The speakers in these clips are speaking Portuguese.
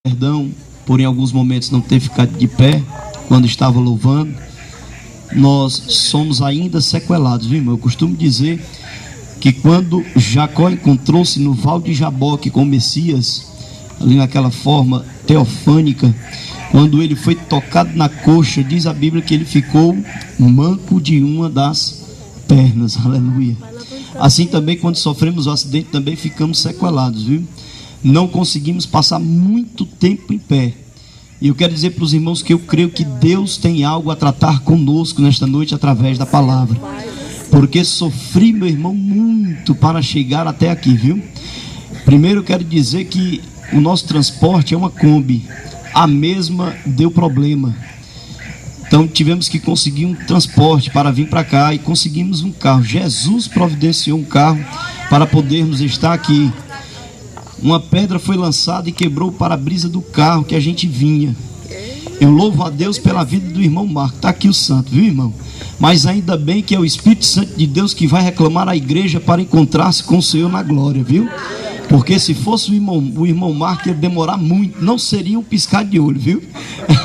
Perdão por em alguns momentos não ter ficado de pé quando estava louvando. Nós somos ainda sequelados, viu, irmão? Eu costumo dizer que quando Jacó encontrou-se no Val de Jaboque com o Messias, ali naquela forma teofânica, quando ele foi tocado na coxa, diz a Bíblia que ele ficou manco de uma das pernas, aleluia. Assim também, quando sofremos o acidente, também ficamos sequelados, viu? Não conseguimos passar muito tempo em pé. E eu quero dizer para os irmãos que eu creio que Deus tem algo a tratar conosco nesta noite através da palavra. Porque sofri, meu irmão, muito para chegar até aqui, viu? Primeiro eu quero dizer que o nosso transporte é uma Kombi. A mesma deu problema. Então tivemos que conseguir um transporte para vir para cá e conseguimos um carro. Jesus providenciou um carro para podermos estar aqui. Uma pedra foi lançada e quebrou o para-brisa do carro que a gente vinha. Eu louvo a Deus pela vida do irmão Marco. Está aqui o santo, viu, irmão? Mas ainda bem que é o Espírito Santo de Deus que vai reclamar à igreja para encontrar-se com o Senhor na glória, viu? Porque se fosse o irmão Marco ia demorar muito. Não seria um piscar de olho, viu?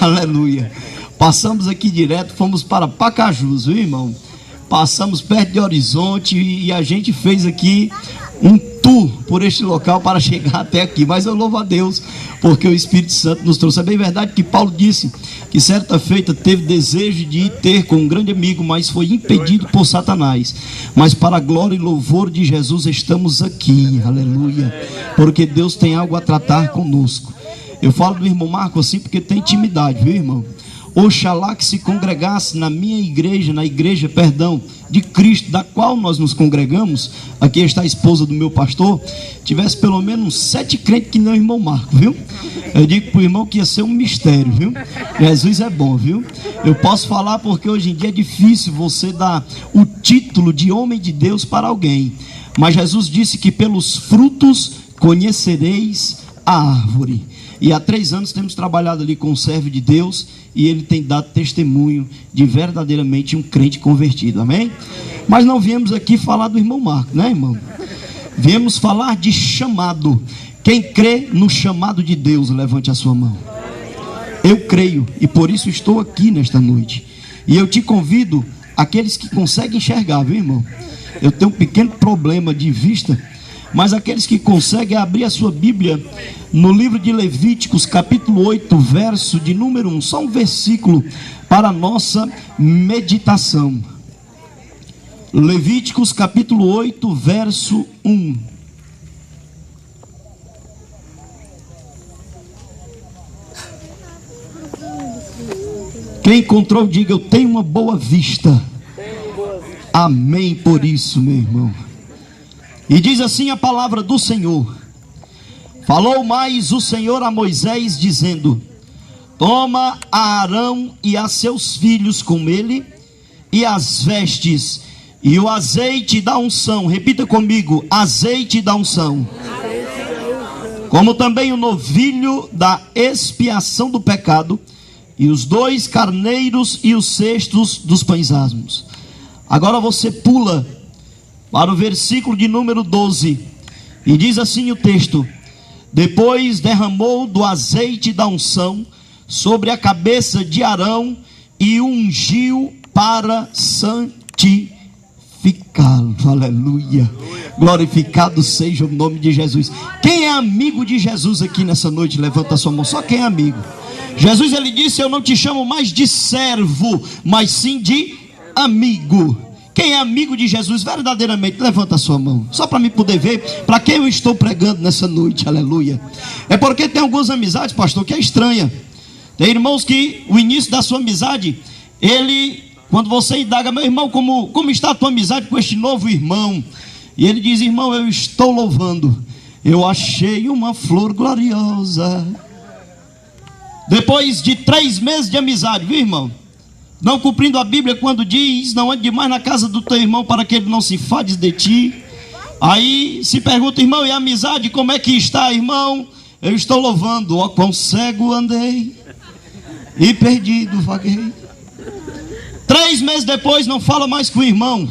Aleluia. Passamos aqui direto, fomos para Pacajus, viu, irmão? Passamos perto de Horizonte e a gente fez aqui um tour por este local para chegar até aqui. Mas eu louvo a Deus porque o Espírito Santo nos trouxe. É bem verdade que Paulo disse que certa feita teve desejo de ir ter com um grande amigo, mas foi impedido por Satanás. Mas para a glória e louvor de Jesus estamos aqui, aleluia, porque Deus tem algo a tratar conosco. Eu falo do irmão Marco assim porque tem intimidade, viu, irmão? Oxalá que se congregasse na minha igreja, de Cristo, da qual nós nos congregamos. Aqui está a esposa do meu pastor. Tivesse pelo menos uns 7 crentes que nem o irmão Marco, viu? Eu digo para o irmão que ia ser um mistério, viu? Jesus é bom, viu? Eu posso falar porque hoje em dia é difícil você dar o título de homem de Deus para alguém. Mas Jesus disse que pelos frutos conhecereis a árvore. E há 3 anos temos trabalhado ali com o servo de Deus e ele tem dado testemunho de verdadeiramente um crente convertido, amém? Mas não viemos aqui falar do irmão Marco, né, irmão? Viemos falar de chamado. Quem crê no chamado de Deus, levante a sua mão. Eu creio e por isso estou aqui nesta noite. E eu te convido, aqueles que conseguem enxergar, viu, irmão? Eu tenho um pequeno problema de vista, mas aqueles que conseguem abrir a sua Bíblia no livro de Levíticos, capítulo 8, verso de número 1, só um versículo para a nossa meditação. Levíticos, capítulo 8, verso 1. Quem encontrou, diga: eu tenho uma boa vista. Amém por isso, meu irmão. E diz assim a palavra do Senhor: falou mais o Senhor a Moisés, dizendo: toma a Arão e a seus filhos com ele, e as vestes, e o azeite da unção. Repita comigo: azeite da unção. Como também o novilho da expiação do pecado, e os 2 carneiros e os cestos dos pães asmos. Agora você pula para o versículo de número 12, e diz assim o texto: depois derramou do azeite da unção sobre a cabeça de Arão e ungiu para santificá-lo. Aleluia, glorificado seja o nome de Jesus. Quem é amigo de Jesus aqui nessa noite? Levanta a sua mão. Só quem é amigo. Jesus, ele disse: eu não te chamo mais de servo, mas sim de amigo. Quem é amigo de Jesus verdadeiramente? Levanta a sua mão, só para me poder ver para quem eu estou pregando nessa noite, aleluia. É porque tem algumas amizades, pastor, que é estranha. Tem irmãos que o início da sua amizade, quando você indaga: meu irmão, como está a tua amizade com este novo irmão? E ele diz: irmão, eu estou louvando, eu achei uma flor gloriosa. Depois de 3 meses de amizade, viu, irmão? Não cumprindo a Bíblia quando diz: não ande mais na casa do teu irmão para que ele não se enfade de ti. Aí se pergunta: irmão, e a amizade como é que está, irmão? Eu estou louvando, ó quão cego andei e perdido vaguei. 3 meses depois não fala mais com o irmão.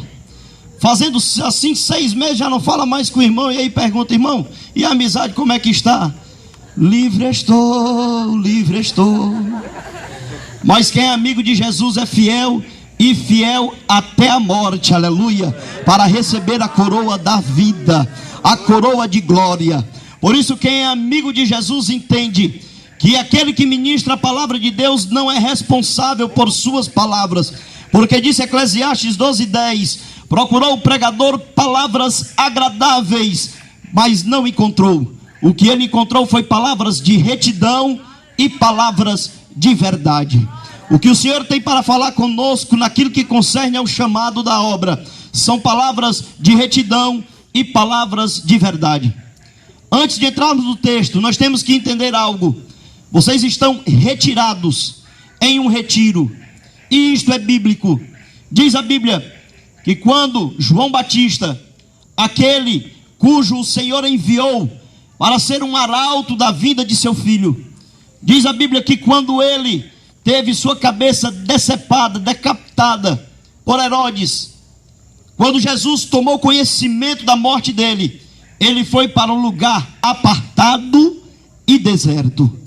Fazendo assim 6 meses já não fala mais com o irmão. E aí pergunta: irmão, e a amizade como é que está? livre estou, livre estou. Mas quem é amigo de Jesus é fiel, e fiel até a morte, aleluia, para receber a coroa da vida, a coroa de glória. Por isso quem é amigo de Jesus entende que aquele que ministra a palavra de Deus não é responsável por suas palavras, porque disse Eclesiastes 12:10, procurou o pregador palavras agradáveis, mas não encontrou. O que ele encontrou foi palavras de retidão e palavras de verdade. O que o Senhor tem para falar conosco naquilo que concerne ao chamado da obra são palavras de retidão e palavras de verdade. Antes de entrarmos no texto, nós temos que entender algo. Vocês estão retirados em um retiro, e isto é bíblico. Diz a Bíblia que quando João Batista, aquele cujo o Senhor enviou para ser um arauto da vinda de seu filho, diz a Bíblia que quando ele teve sua cabeça decepada, decapitada por Herodes, quando Jesus tomou conhecimento da morte dele, ele foi para um lugar apartado e deserto.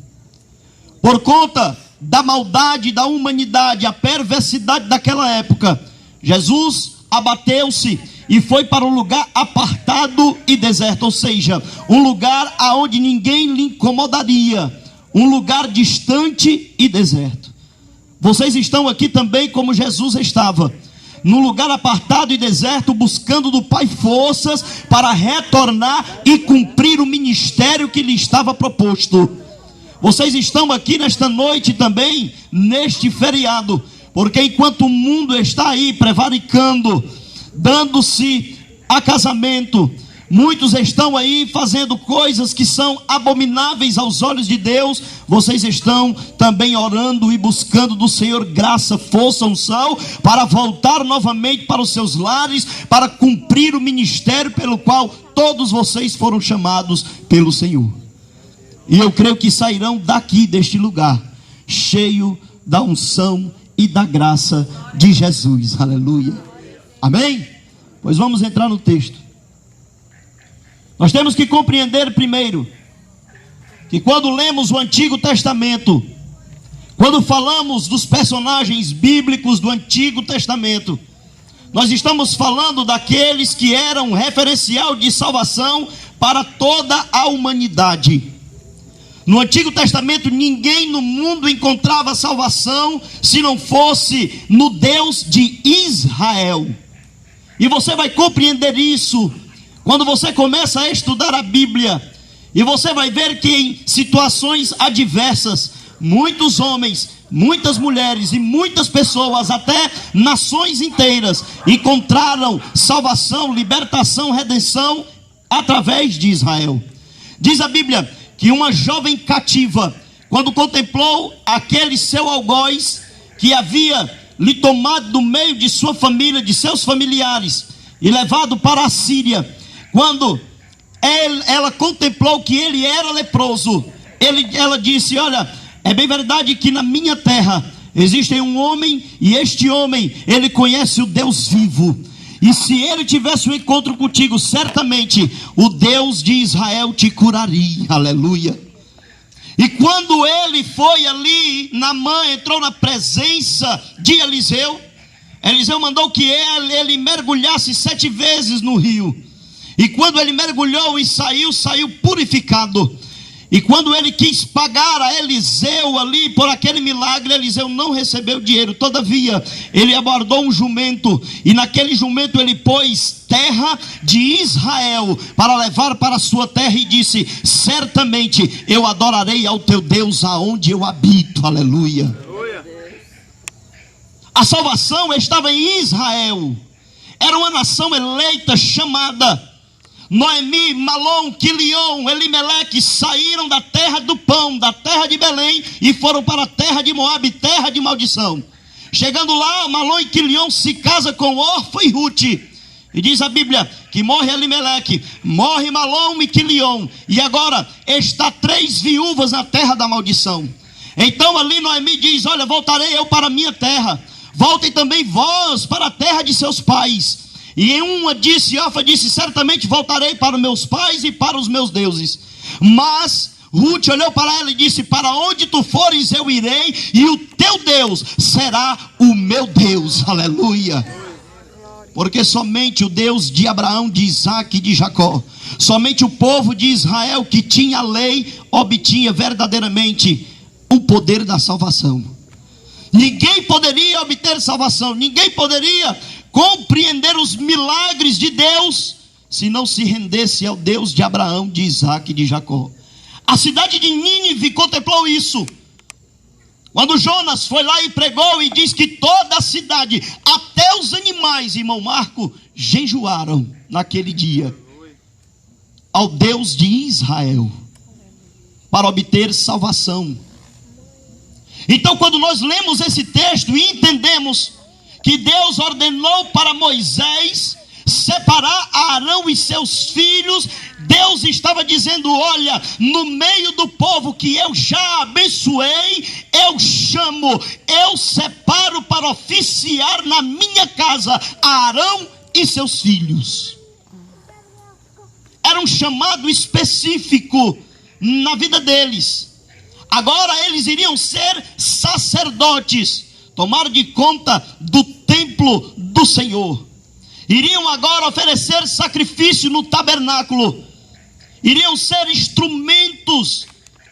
Por conta da maldade da humanidade, a perversidade daquela época, Jesus abateu-se e foi para um lugar apartado e deserto, ou seja, um lugar aonde ninguém lhe incomodaria, um lugar distante e deserto. Vocês estão aqui também como Jesus estava, num lugar apartado e deserto, buscando do Pai forças para retornar e cumprir o ministério que lhe estava proposto. Vocês estão aqui nesta noite também, neste feriado, porque enquanto o mundo está aí prevaricando, dando-se a casamento, muitos estão aí fazendo coisas que são abomináveis aos olhos de Deus. Vocês estão também orando e buscando do Senhor graça, força, unção, para voltar novamente para os seus lares, para cumprir o ministério pelo qual todos vocês foram chamados pelo Senhor. E eu creio que sairão daqui deste lugar cheio da unção e da graça de Jesus, aleluia, amém? Pois vamos entrar no texto. Nós temos que compreender primeiro que quando lemos o Antigo Testamento, quando falamos dos personagens bíblicos do Antigo Testamento, nós estamos falando daqueles que eram referencial de salvação para toda a humanidade. No Antigo Testamento ninguém no mundo encontrava salvação se não fosse no Deus de Israel. E você vai compreender isso quando você começa a estudar a Bíblia, e você vai ver que em situações adversas, muitos homens, muitas mulheres e muitas pessoas, até nações inteiras, encontraram salvação, libertação, redenção através de Israel. Diz a Bíblia que uma jovem cativa, quando contemplou aquele seu algoz que havia lhe tomado do meio de sua família, de seus familiares, e levado para a Síria, quando ela contemplou que ele era leproso, ela disse: olha, é bem verdade que na minha terra existe um homem, e este homem, ele conhece o Deus vivo, e se ele tivesse um encontro contigo, certamente o Deus de Israel te curaria, aleluia. E quando ele foi ali, Naamã entrou na presença de Eliseu, Eliseu mandou que ele mergulhasse 7 vezes no rio, e quando ele mergulhou e saiu purificado. E quando ele quis pagar a Eliseu ali por aquele milagre, Eliseu não recebeu dinheiro. Todavia, ele abordou um jumento, e naquele jumento ele pôs terra de Israel para levar para a sua terra, e disse: certamente eu adorarei ao teu Deus aonde eu habito, aleluia. A salvação estava em Israel. Era uma nação eleita, chamada. Noemi, Malom, Quilion, Elimeleque saíram da terra do pão, da terra de Belém, e foram para a terra de Moabe, terra de maldição. Chegando lá, Malom e Quilion se casa com Orfa e Rute, e diz a Bíblia que morre Elimeleque, morre Malom e Quilion, e agora está 3 viúvas na terra da maldição. Então ali Noemi diz: olha, voltarei eu para a minha terra, voltem também vós para a terra de seus pais. E em uma disse, Orfa disse: certamente voltarei para os meus pais e para os meus deuses. Mas Ruth olhou para ela e disse: para onde tu fores eu irei, e o teu Deus será o meu Deus. Aleluia. Porque somente o Deus de Abraão, de Isaac e de Jacó, somente o povo de Israel que tinha a lei, obtinha verdadeiramente o poder da salvação. Ninguém poderia obter salvação, ninguém poderia compreender os milagres de Deus se não se rendesse ao Deus de Abraão, de Isaac e de Jacó. A cidade de Nínive contemplou isso. Quando Jonas foi lá e pregou, e diz que toda a cidade, até os animais, irmão Marco, jejuaram naquele dia ao Deus de Israel para obter salvação. Então, quando nós lemos esse texto e entendemos que Deus ordenou para Moisés separar Arão e seus filhos, Deus estava dizendo: olha, no meio do povo que eu já abençoei, eu chamo, eu separo para oficiar na minha casa Arão e seus filhos. Era um chamado específico na vida deles. Agora eles iriam ser sacerdotes, tomar de conta do templo do Senhor. Iriam agora oferecer sacrifício no tabernáculo. Iriam ser instrumentos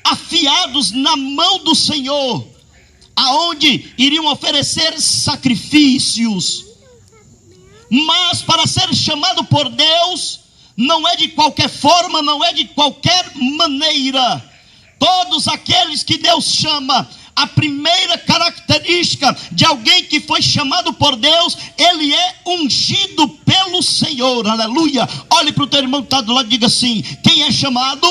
afiados na mão do Senhor, aonde iriam oferecer sacrifícios. Mas para ser chamado por Deus, não é de qualquer forma, não é de qualquer maneira. Todos aqueles que Deus chama, a primeira característica de alguém que foi chamado por Deus, ele é ungido pelo Senhor. Aleluia. Olhe para o teu irmão que está do lado e diga assim: quem é chamado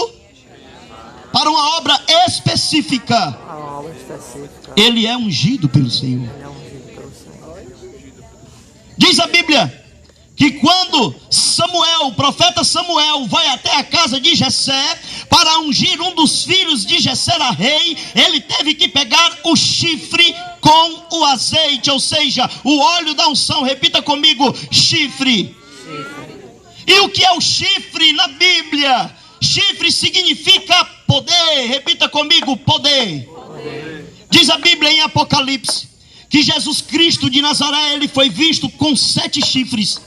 para uma obra específica, ele é ungido pelo Senhor. Diz a Bíblia que quando Samuel, o profeta Samuel, vai até a casa de Jessé para ungir um dos filhos de Jessé a rei, ele teve que pegar o chifre com o azeite, ou seja, o óleo da unção. Repita comigo: chifre. E o que é o chifre na Bíblia? Chifre significa poder. Repita comigo: poder. Diz a Bíblia em Apocalipse que Jesus Cristo de Nazaré, ele foi visto com 7 chifres.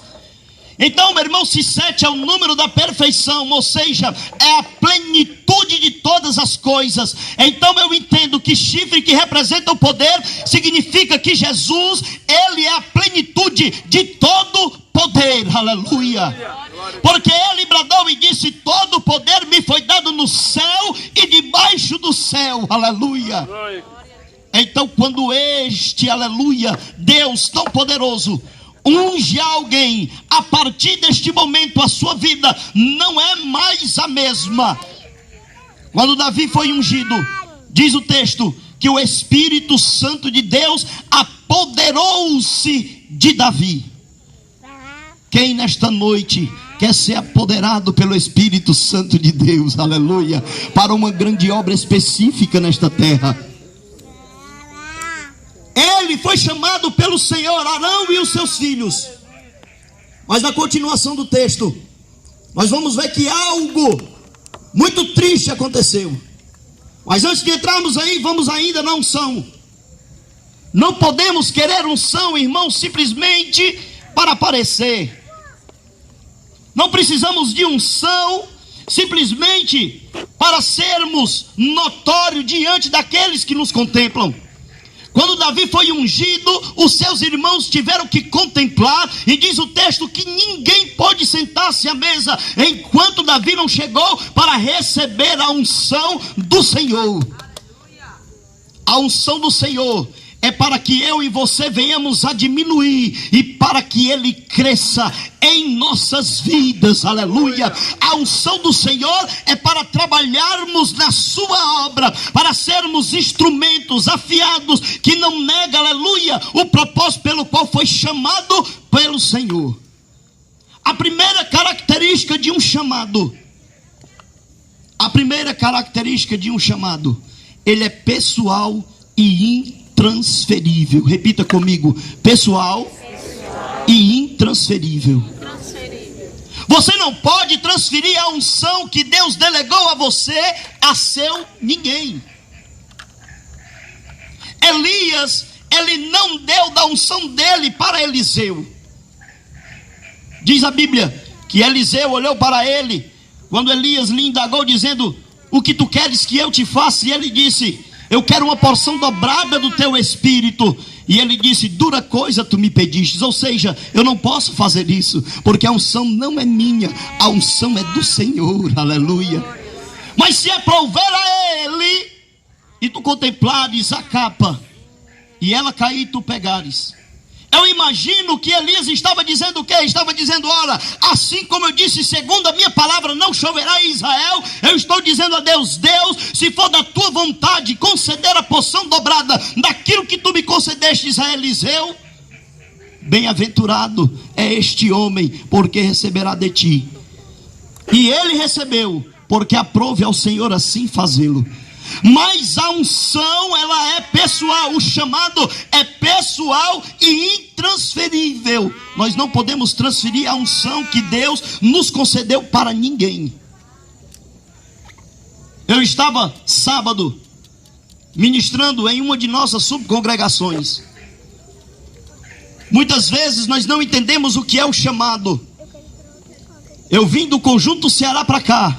Então, meu irmão, se 7 é o número da perfeição, ou seja, é a plenitude de todas as coisas, então eu entendo que chifre, que representa o poder, significa que Jesus, ele é a plenitude de todo poder. Aleluia. Porque ele bradou e disse: todo poder me foi dado no céu e debaixo do céu. Aleluia. Então, quando aleluia, Deus tão poderoso unge alguém, a partir deste momento a sua vida não é mais a mesma. Quando Davi foi ungido, diz o texto que o Espírito Santo de Deus apoderou-se de Davi. Quem nesta noite quer ser apoderado pelo Espírito Santo de Deus, aleluia, para uma grande obra específica nesta terra? Ele foi chamado pelo Senhor, Arão e os seus filhos. Mas na continuação do texto, nós vamos ver que algo muito triste aconteceu. Mas antes de entrarmos aí, vamos ainda na unção. Não podemos querer unção, irmão, simplesmente para aparecer. Não precisamos de unção simplesmente para sermos notórios diante daqueles que nos contemplam. Quando Davi foi ungido, os seus irmãos tiveram que contemplar, e diz o texto que ninguém pôde sentar-se à mesa enquanto Davi não chegou para receber a unção do Senhor. A unção do Senhor é para que eu e você venhamos a diminuir e para que Ele cresça em nossas vidas, aleluia. A unção do Senhor é para trabalharmos na sua obra, para sermos instrumentos afiados, que não nega, aleluia, o propósito pelo qual foi chamado pelo Senhor. A primeira característica de um chamado, ele é pessoal e intransferível. Repita comigo: pessoal e intransferível. Você não pode transferir a unção que Deus delegou a você a seu ninguém. Elias, ele não deu da unção dele para Eliseu. Diz a Bíblia que Eliseu olhou para ele quando Elias lhe indagou dizendo: o que tu queres que eu te faça? E ele disse: eu quero uma porção dobrada do teu espírito. E ele disse: dura coisa tu me pedistes. Ou seja, eu não posso fazer isso, porque a unção não é minha, a unção é do Senhor. Aleluia. Mas se aprouver a ele, e tu contemplares a capa, e ela cair e tu pegares. Eu imagino que Elias estava dizendo o quê? Estava dizendo: olha, assim como eu disse, segundo a minha palavra, não choverá em Israel. Eu estou dizendo a Deus: Deus, se for da tua vontade conceder a porção dobrada daquilo que tu me concedestes a Eliseu, bem-aventurado é este homem, porque receberá de ti. E ele recebeu, porque aprove ao Senhor assim fazê-lo. Mas a unção, ela é pessoal, o chamado é pessoal e intransferível. Nós não podemos transferir a unção que Deus nos concedeu para ninguém. Eu estava sábado ministrando em uma de nossas subcongregações. Muitas vezes nós não entendemos o que é o chamado. Eu vim do Conjunto Ceará para cá,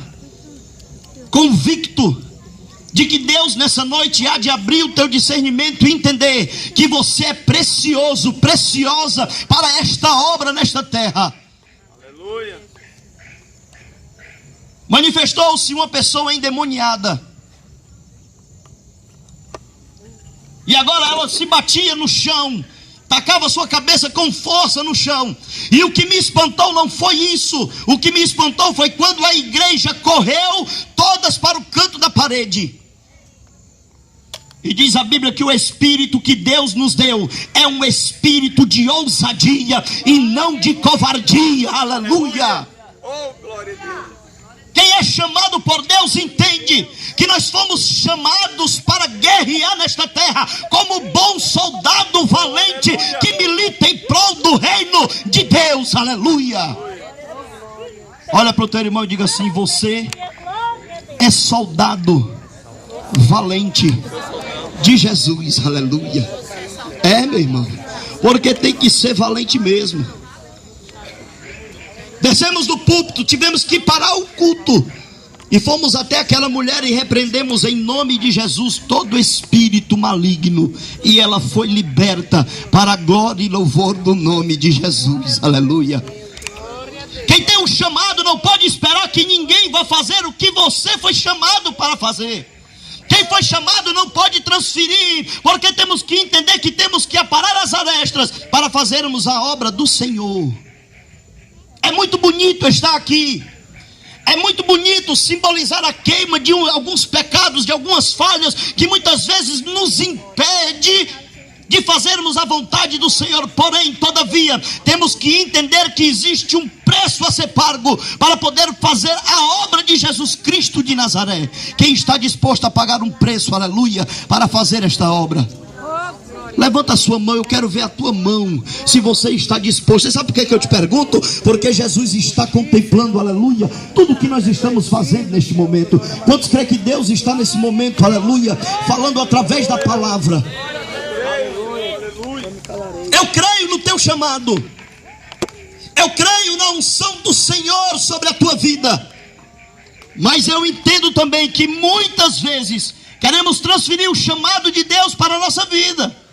convicto de que Deus nessa noite há de abrir o teu discernimento e entender que você é precioso, preciosa para esta obra nesta terra. Aleluia. Manifestou-se uma pessoa endemoniada, e agora ela se batia no chão, tacava sua cabeça com força no chão. E o que me espantou não foi isso. O que me espantou foi quando a igreja correu todas para o canto da parede. E diz a Bíblia que o espírito que Deus nos deu é um espírito de ousadia e não de covardia. Aleluia. Oh, glória a Deus. Quem é chamado por Deus entende que nós fomos chamados para guerrear nesta terra como bom soldado valente que milita em prol do reino de Deus. Aleluia. Olha para o teu irmão e diga assim: você é soldado valente de Jesus. Aleluia. É, meu irmão, porque tem que ser valente mesmo. Descemos do púlpito, tivemos que parar o culto e fomos até aquela mulher e repreendemos em nome de Jesus todo espírito maligno, e ela foi liberta para a glória e louvor do nome de Jesus. Aleluia. Quem tem um chamado não pode esperar que ninguém vá fazer o que você foi chamado para fazer. Quem foi chamado não pode transferir, porque temos que entender que temos que aparar as arestas para fazermos a obra do Senhor. É muito bonito estar aqui, é muito bonito simbolizar a queima de alguns pecados, de algumas falhas que muitas vezes nos impede de fazermos a vontade do Senhor. Porém, todavia, temos que entender que existe um preço a ser pago para poder fazer a obra de Jesus Cristo de Nazaré. Quem está disposto a pagar um preço, aleluia, para fazer esta obra? Levanta a sua mão, eu quero ver a tua mão, se você está disposto. Você sabe por que eu te pergunto? Porque Jesus está contemplando, aleluia, tudo que nós estamos fazendo neste momento. Quantos creem que Deus está nesse momento, aleluia, falando através da palavra? Eu creio no teu chamado, eu creio na unção do Senhor sobre a tua vida. Mas eu entendo também que muitas vezes queremos transferir o chamado de Deus para a nossa vida.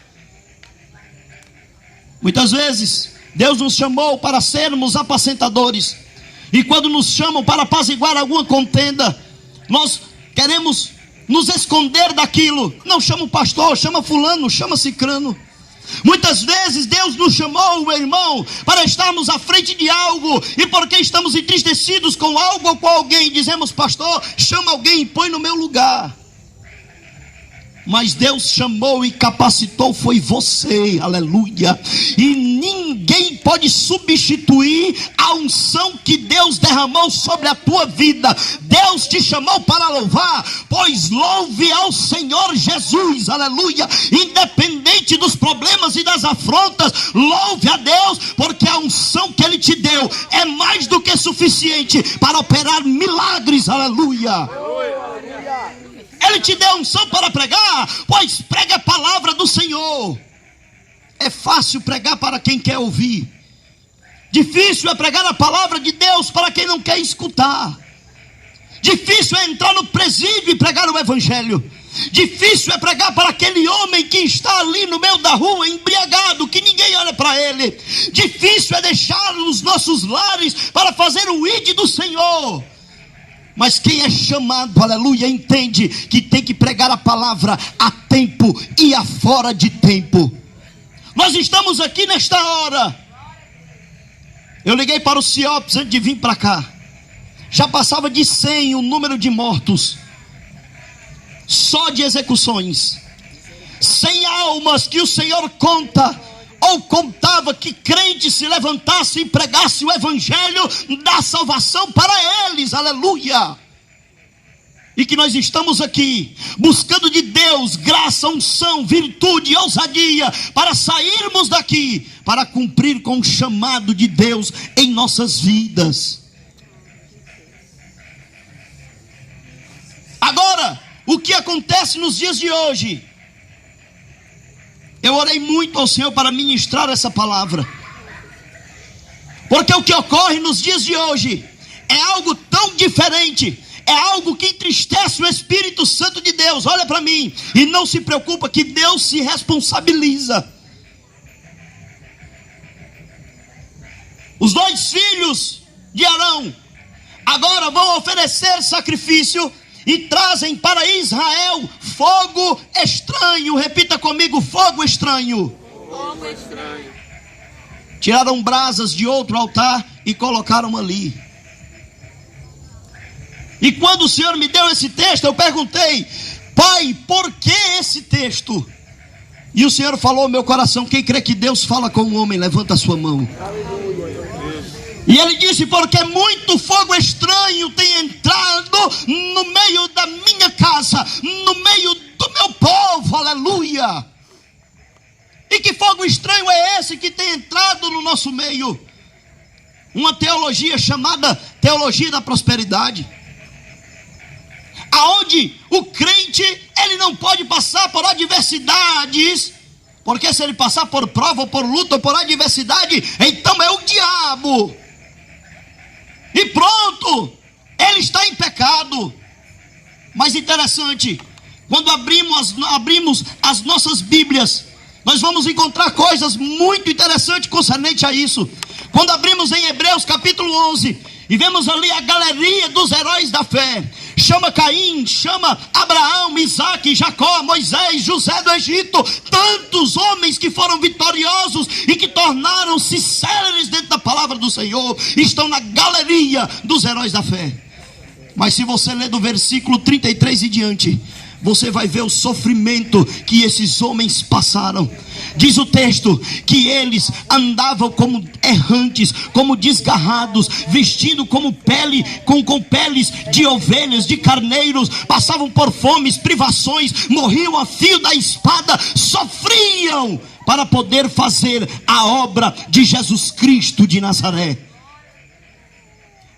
Muitas vezes Deus nos chamou para sermos apacentadores, e quando nos chamam para apaziguar alguma contenda, nós queremos nos esconder daquilo. Não chama o pastor, chama fulano, chama cicrano. Muitas vezes Deus nos chamou, meu irmão, para estarmos à frente de algo, e porque estamos entristecidos com algo ou com alguém, dizemos: pastor, chama alguém e põe no meu lugar. Mas Deus chamou e capacitou foi você, aleluia. E ninguém ninguém pode substituir a unção que Deus derramou sobre a tua vida. Deus te chamou para louvar, pois louve ao Senhor Jesus, aleluia. Independente dos problemas e das afrontas, louve a Deus, porque a unção que Ele te deu é mais do que suficiente para operar milagres, aleluia. Ele te deu unção para pregar, pois prega a palavra do Senhor. É fácil pregar para quem quer ouvir, difícil é pregar a palavra de Deus para quem não quer escutar. Difícil é entrar no presídio e pregar o evangelho. Difícil é pregar para aquele homem que está ali no meio da rua, embriagado, que ninguém olha para ele. Difícil é deixar os nossos lares para fazer o ID do Senhor. Mas quem é chamado, aleluia, entende que tem que pregar a palavra a tempo e a fora de tempo. Nós estamos aqui nesta hora. Eu liguei para o CIOPS antes de vir para cá. Já passava de 100 o número de mortos, só de execuções. 100 almas que o Senhor conta, ou contava, que crentes se levantassem e pregassem o evangelho da salvação para eles, aleluia. E que nós estamos aqui buscando de Deus graça, unção, virtude, ousadia para sairmos daqui, para cumprir com o chamado de Deus em nossas vidas. Agora, o que acontece nos dias de hoje? Eu orei muito ao Senhor para ministrar essa palavra, porque o que ocorre nos dias de hoje é algo tão diferente, é algo que entristece o Espírito Santo de Deus. Olha para mim e não se preocupa que Deus se responsabiliza. Os 2 filhos de Arão agora vão oferecer sacrifício e trazem para Israel fogo estranho. Repita comigo: fogo estranho. Fogo estranho. Tiraram brasas de outro altar e colocaram ali. E quando o Senhor me deu esse texto, eu perguntei: Pai, por que esse texto? E o Senhor falou ao meu coração: quem crê que Deus fala com o homem, levanta a sua mão. E ele disse: porque muito fogo estranho tem entrado no meio da minha casa, no meio do meu povo, aleluia. E que fogo estranho é esse que tem entrado no nosso meio? Uma teologia chamada teologia da prosperidade, aonde o crente, ele não pode passar por adversidades, porque se ele passar por prova, ou por luta, ou por adversidade, então é o diabo. E pronto, ele está em pecado. Mas interessante, quando abrimos as nossas Bíblias, nós vamos encontrar coisas muito interessantes concernente a isso. Quando abrimos em Hebreus capítulo 11 e vemos ali a galeria dos heróis da fé, chama Caim, chama Abraão, Isaac, Jacó, Moisés, José do Egito, tantos homens que foram vitoriosos e que tornaram-se céleres dentro da palavra do Senhor, estão na galeria dos heróis da fé. Mas se você ler do versículo 33 e diante, você vai ver o sofrimento que esses homens passaram. Diz o texto que eles andavam como errantes, como desgarrados, vestindo como com peles de ovelhas, de carneiros, passavam por fomes, privações, morriam a fio da espada, sofriam para poder fazer a obra de Jesus Cristo de Nazaré.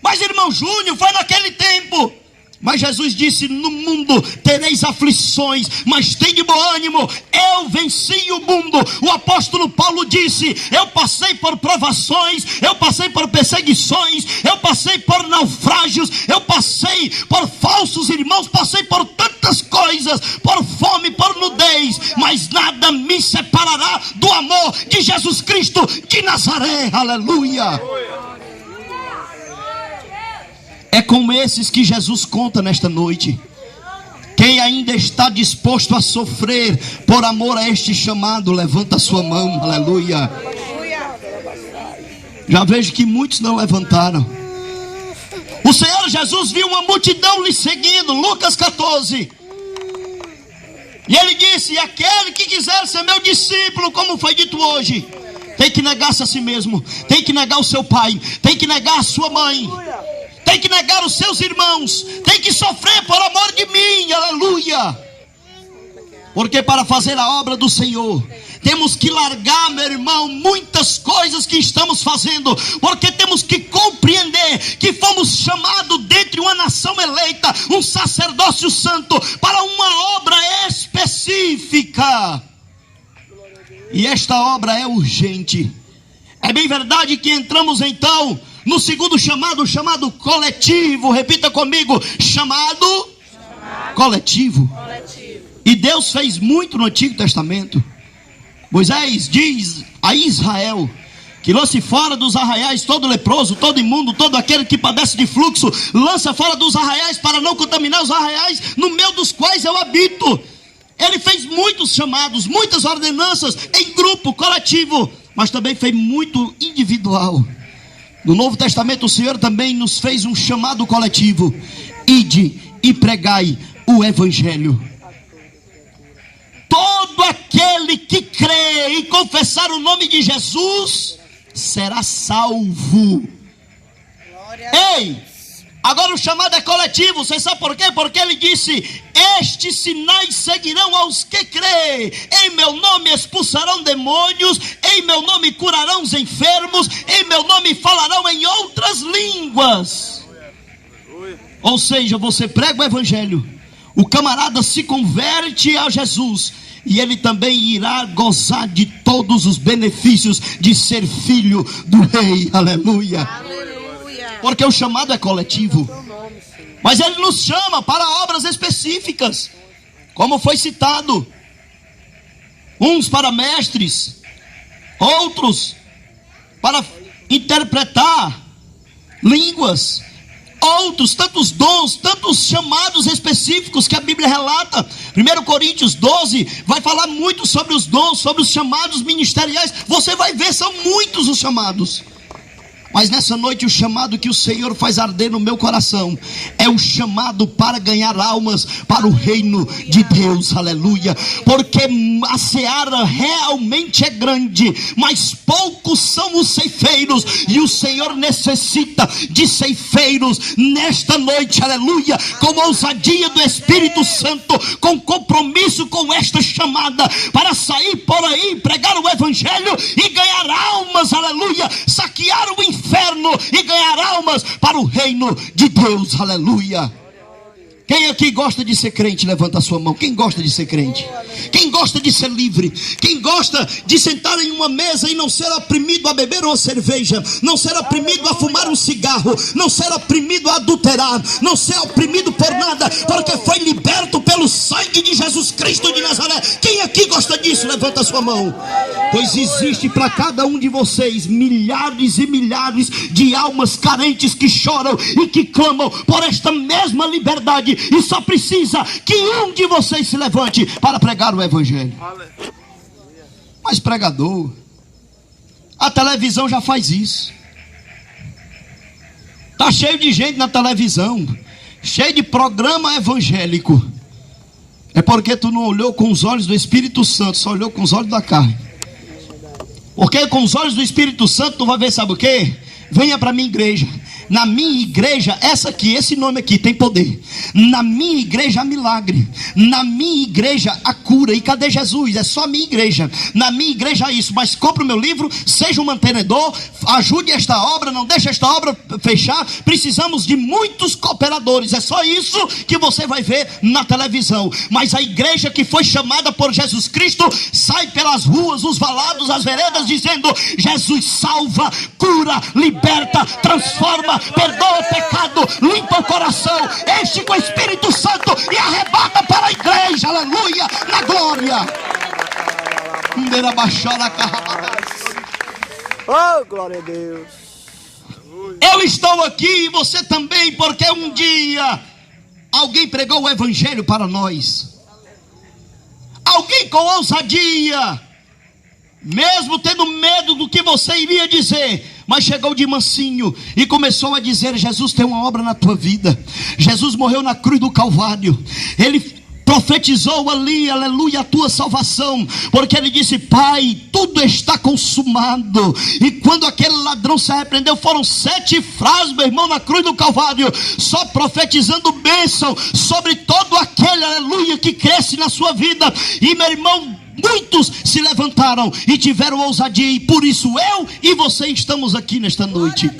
Mas irmão Júnior, foi naquele tempo. Mas Jesus disse: no mundo tereis aflições, mas tem de bom ânimo, eu venci o mundo. O apóstolo Paulo disse: eu passei por provações, eu passei por perseguições, eu passei por naufrágios, eu passei por falsos irmãos, passei por tantas coisas, por fome, por nudez, mas nada me separará do amor de Jesus Cristo de Nazaré, aleluia. É com esses que Jesus conta nesta noite. Quem ainda está disposto a sofrer por amor a este chamado, levanta a sua mão, aleluia. Já vejo que muitos não levantaram. O Senhor Jesus viu uma multidão lhe seguindo, Lucas 14. E ele disse: aquele que quiser ser meu discípulo, como foi dito hoje, tem que negar-se a si mesmo, tem que negar o seu pai, tem que negar a sua mãe, tem que negar os seus irmãos, tem que sofrer por amor de mim, aleluia. Porque para fazer a obra do Senhor, temos que largar, meu irmão, muitas coisas que estamos fazendo, porque temos que compreender que fomos chamados dentre uma nação eleita, um sacerdócio santo, para uma obra específica. E esta obra é urgente. É bem verdade que entramos então no segundo chamado, o chamado coletivo. Repita comigo, chamado coletivo. E Deus fez muito no Antigo Testamento. Moisés diz a Israel que lance fora dos arraiais todo leproso, todo imundo, todo aquele que padece de fluxo. Lança fora dos arraiais para não contaminar os arraiais no meio dos quais eu habito. Ele fez muitos chamados, muitas ordenanças em grupo, coletivo, mas também fez muito individual. No Novo Testamento o Senhor também nos fez um chamado coletivo: ide e pregai o Evangelho. Todo aquele que crê e confessar o nome de Jesus será salvo. Ei, agora o chamado é coletivo. Você sabe por quê? Porque ele disse: estes sinais seguirão aos que creem. Em meu nome expulsarão demônios, em meu nome curarão os enfermos, em meu nome falarão em outras línguas. Ou seja, você prega o Evangelho, o camarada se converte a Jesus, e ele também irá gozar de todos os benefícios de ser filho do rei. Aleluia. Aleluia. Porque o chamado é coletivo, mas ele nos chama para obras específicas, como foi citado: uns para mestres, outros para interpretar línguas, outros tantos dons, tantos chamados específicos que a Bíblia relata. 1 Coríntios 12 vai falar muito sobre os dons, sobre os chamados ministeriais. Você vai ver, são muitos os chamados. Mas nessa noite o chamado que o Senhor faz arder no meu coração é um chamado para ganhar almas para o reino de Deus, aleluia. Porque a seara realmente é grande, mas poucos são os ceifeiros, e o Senhor necessita de ceifeiros nesta noite, aleluia, com ousadia do Espírito Santo, com compromisso com esta chamada, para sair por aí, pregar o Evangelho e ganhar almas, aleluia, saquear o inferno e ganhar almas para o reino de Deus, aleluia. Quem aqui gosta de ser crente, levanta a sua mão. Quem gosta de ser crente? Quem gosta de ser livre? Quem gosta de sentar em uma mesa e não ser oprimido a beber uma cerveja, não ser oprimido a fumar um cigarro, não ser oprimido a adulterar, não ser oprimido por nada, porque foi liberto pelo sangue de Jesus Cristo de Nazaré? Quem aqui gosta disso? Levanta a sua mão. Pois existe para cada um de vocês milhares e milhares de almas carentes que choram e que clamam por esta mesma liberdade. E só precisa que um de vocês se levante para pregar o Evangelho. Mas pregador, a televisão já faz isso. Está cheio de gente na televisão, cheio de programa evangélico. É porque tu não olhou com os olhos do Espírito Santo, só olhou com os olhos da carne. Porque com os olhos do Espírito Santo tu vai ver, sabe o que? Venha para a minha igreja. Na minha igreja, essa aqui, esse nome aqui tem poder. Na minha igreja há milagre. Na minha igreja há cura. E cadê Jesus? É só a minha igreja. Na minha igreja há isso. Mas compre o meu livro, seja um mantenedor, ajude esta obra, não deixe esta obra fechar. Precisamos de muitos cooperadores. É só isso que você vai ver na televisão. Mas a igreja que foi chamada por Jesus Cristo sai pelas ruas, os valados, as veredas, dizendo: Jesus salva, cura, liberta, transforma, perdoa o pecado, limpa o coração, enche com o Espírito Santo e arrebata para a igreja, aleluia, na glória. Oh, glória a Deus. Eu estou aqui e você também, porque um dia alguém pregou o Evangelho para nós. Alguém com ousadia, mesmo tendo medo do que você iria dizer, mas chegou de mansinho e começou a dizer: Jesus tem uma obra na tua vida. Jesus morreu na cruz do Calvário. Ele profetizou ali, aleluia, a tua salvação, porque ele disse: Pai, tudo está consumado. E quando aquele ladrão se arrependeu, foram 7 frases, meu irmão, na cruz do Calvário, só profetizando bênção sobre todo aquele, aleluia, que cresce na sua vida. E meu irmão, muitos se levantaram e tiveram ousadia, e por isso eu e você estamos aqui nesta noite.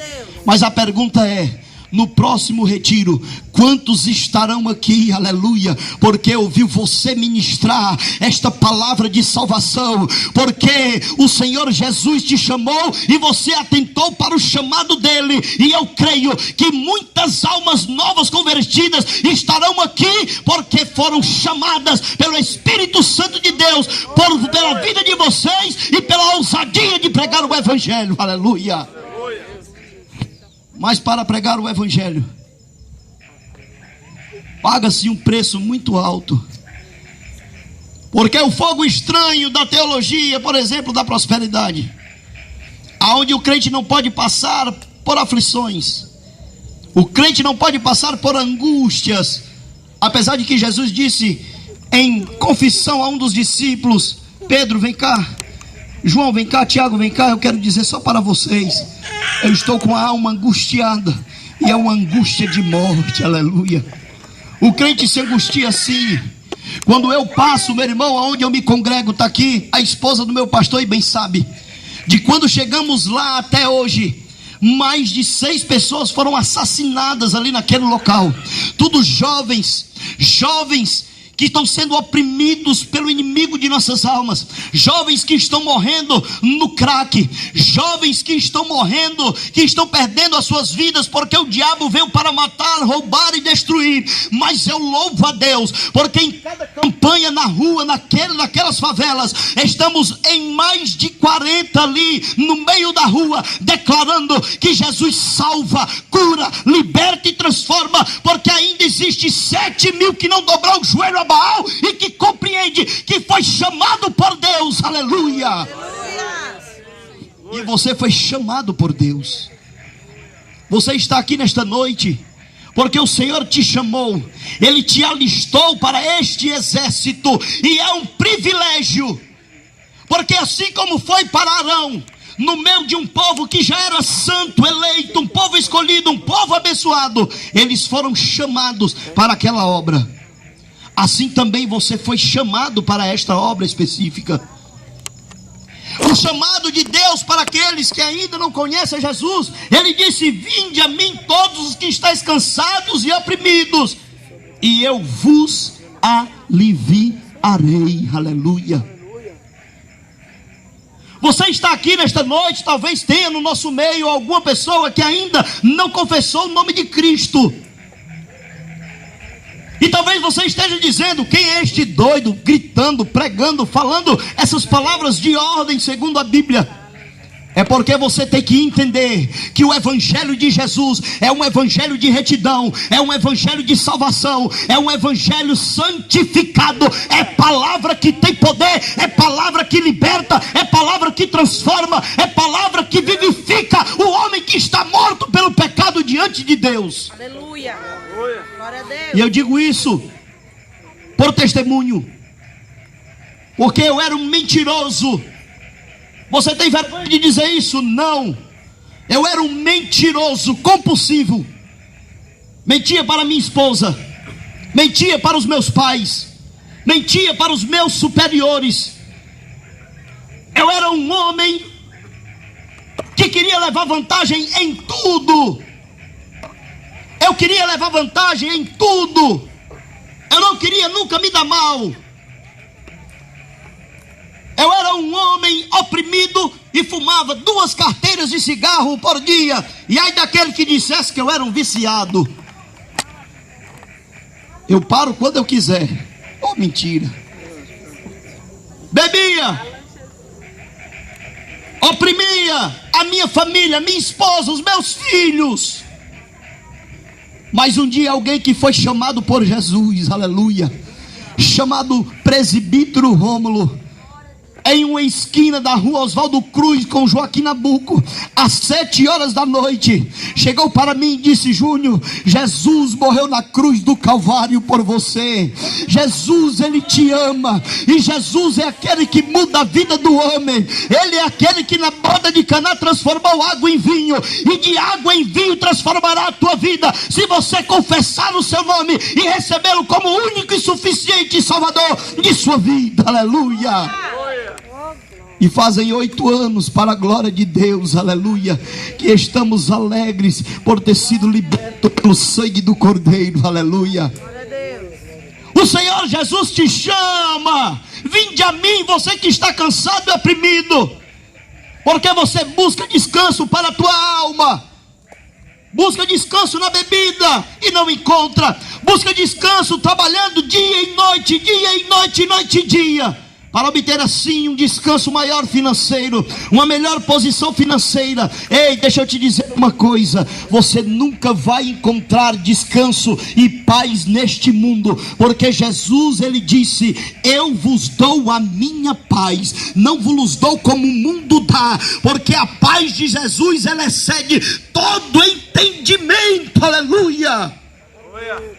Mas a pergunta é: no próximo retiro, quantos estarão aqui, aleluia, porque ouviu você ministrar esta palavra de salvação, porque o Senhor Jesus te chamou e você atentou para o chamado dele, e eu creio que muitas almas novas convertidas estarão aqui, porque foram chamadas pelo Espírito Santo de Deus, pela vida de vocês e pela ousadia de pregar o Evangelho, aleluia. Mas para pregar o Evangelho, paga-se um preço muito alto. Porque o fogo estranho da teologia, por exemplo, da prosperidade, aonde o crente não pode passar por aflições, o crente não pode passar por angústias, apesar de que Jesus disse em confissão a um dos discípulos: Pedro, vem cá, João, vem cá, Tiago, vem cá, eu quero dizer só para vocês, eu estou com a alma angustiada, e é uma angústia de morte, aleluia. O crente se angustia assim. Quando eu passo, meu irmão, aonde eu me congrego, está aqui a esposa do meu pastor, e bem sabe, de quando chegamos lá até hoje, mais de 6 pessoas foram assassinadas ali naquele local. Todos jovens que estão sendo oprimidos pelo inimigo de nossas almas, jovens que estão morrendo no crack, jovens que estão morrendo, que estão perdendo as suas vidas, porque o diabo veio para matar, roubar e destruir. Mas eu louvo a Deus, porque em cada campanha na rua, naquelas favelas, estamos em mais de 40 ali no meio da rua, declarando que Jesus salva, cura, liberta e transforma, porque ainda existe 7.000 que não dobrou o joelho a Baal e que compreende que foi chamado por Deus, aleluia. E você foi chamado por Deus. Você está aqui nesta noite porque o Senhor te chamou, Ele te alistou para este exército, e é um privilégio, porque assim como foi para Arão, no meio de um povo que já era santo, eleito, um povo escolhido, um povo abençoado, eles foram chamados para aquela obra. Assim também você foi chamado para esta obra específica. O chamado de Deus para aqueles que ainda não conhecem Jesus, Ele disse: vinde a mim todos os que estáis cansados e oprimidos, e eu vos aliviarei, aleluia. Você está aqui nesta noite, talvez tenha no nosso meio alguma pessoa que ainda não confessou o nome de Cristo. E talvez você esteja dizendo: quem é este doido, gritando, pregando, falando essas palavras de ordem segundo a Bíblia? É porque você tem que entender que o Evangelho de Jesus é um Evangelho de retidão, é um Evangelho de salvação, é um Evangelho santificado. É palavra que tem poder, é palavra que liberta, é palavra que transforma, é palavra que vivifica o homem que está morto pelo pecado diante de Deus. Aleluia. Glória a Deus. E eu digo isso por testemunho, porque eu era um mentiroso. Você tem vergonha de dizer isso? Não. Eu era um mentiroso compulsivo. Mentia para minha esposa, mentia para os meus pais, mentia para os meus superiores. Eu era um homem que queria levar vantagem em tudo. Eu queria levar vantagem em tudo. Eu não queria nunca me dar mal. Eu era um homem oprimido e fumava 2 carteiras de cigarro por dia. E aí daquele que dissesse que eu era um viciado. Eu paro quando eu quiser. Oh, mentira. Bebia, oprimia a minha família, minha esposa, os meus filhos. Mas um dia alguém que foi chamado por Jesus, aleluia, chamado presbítero Rômulo, em uma esquina da rua Oswaldo Cruz com Joaquim Nabuco, às 7 horas da noite, chegou para mim e disse: Júnior, Jesus morreu na cruz do Calvário por você. Jesus, Ele te ama, e Jesus é aquele que muda a vida do homem. Ele é aquele que na boda de Caná transformou água em vinho, e de água em vinho transformará a tua vida, se você confessar o seu nome e recebê-lo como único e suficiente Salvador de sua vida. Aleluia. E fazem 8 anos, para a glória de Deus, aleluia, que estamos alegres por ter sido libertos pelo sangue do Cordeiro, aleluia. O Senhor Jesus te chama: vinde a mim, você que está cansado e oprimido, porque você busca descanso para a tua alma. Busca descanso na bebida e não encontra. Busca descanso trabalhando dia e noite, noite e dia, para obter assim um descanso maior financeiro, uma melhor posição financeira. Ei, deixa eu te dizer uma coisa: você nunca vai encontrar descanso e paz neste mundo, porque Jesus, Ele disse: eu vos dou a minha paz, não vos dou como o mundo dá, porque a paz de Jesus, ela excede todo entendimento, aleluia.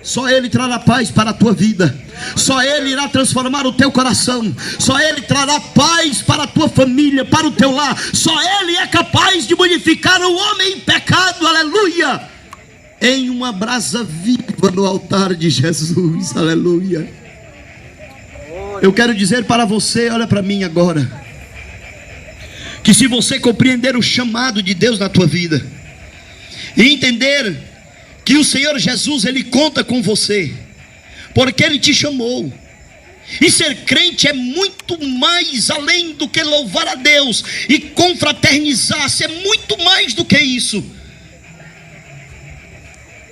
Só Ele trará paz para a tua vida, só Ele irá transformar o teu coração, só Ele trará paz para a tua família, para o teu lar. Só Ele é capaz de modificar o homem em pecado, aleluia, em uma brasa viva no altar de Jesus, aleluia. Eu quero dizer para você, olha para mim agora, que se você compreender o chamado de Deus na tua vida e entender que o Senhor Jesus, Ele conta com você, porque Ele te chamou. E ser crente é muito mais além do que louvar a Deus e confraternizar-se, é muito mais do que isso.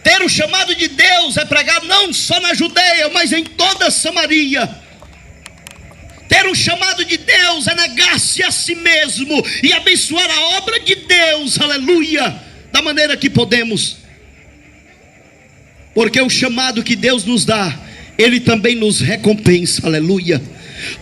Ter o chamado de Deus é pregar não só na Judeia, mas em toda a Samaria. Ter o chamado de Deus é negar-se a si mesmo e abençoar a obra de Deus, aleluia, da maneira que podemos. Porque o chamado que Deus nos dá, Ele também nos recompensa, aleluia.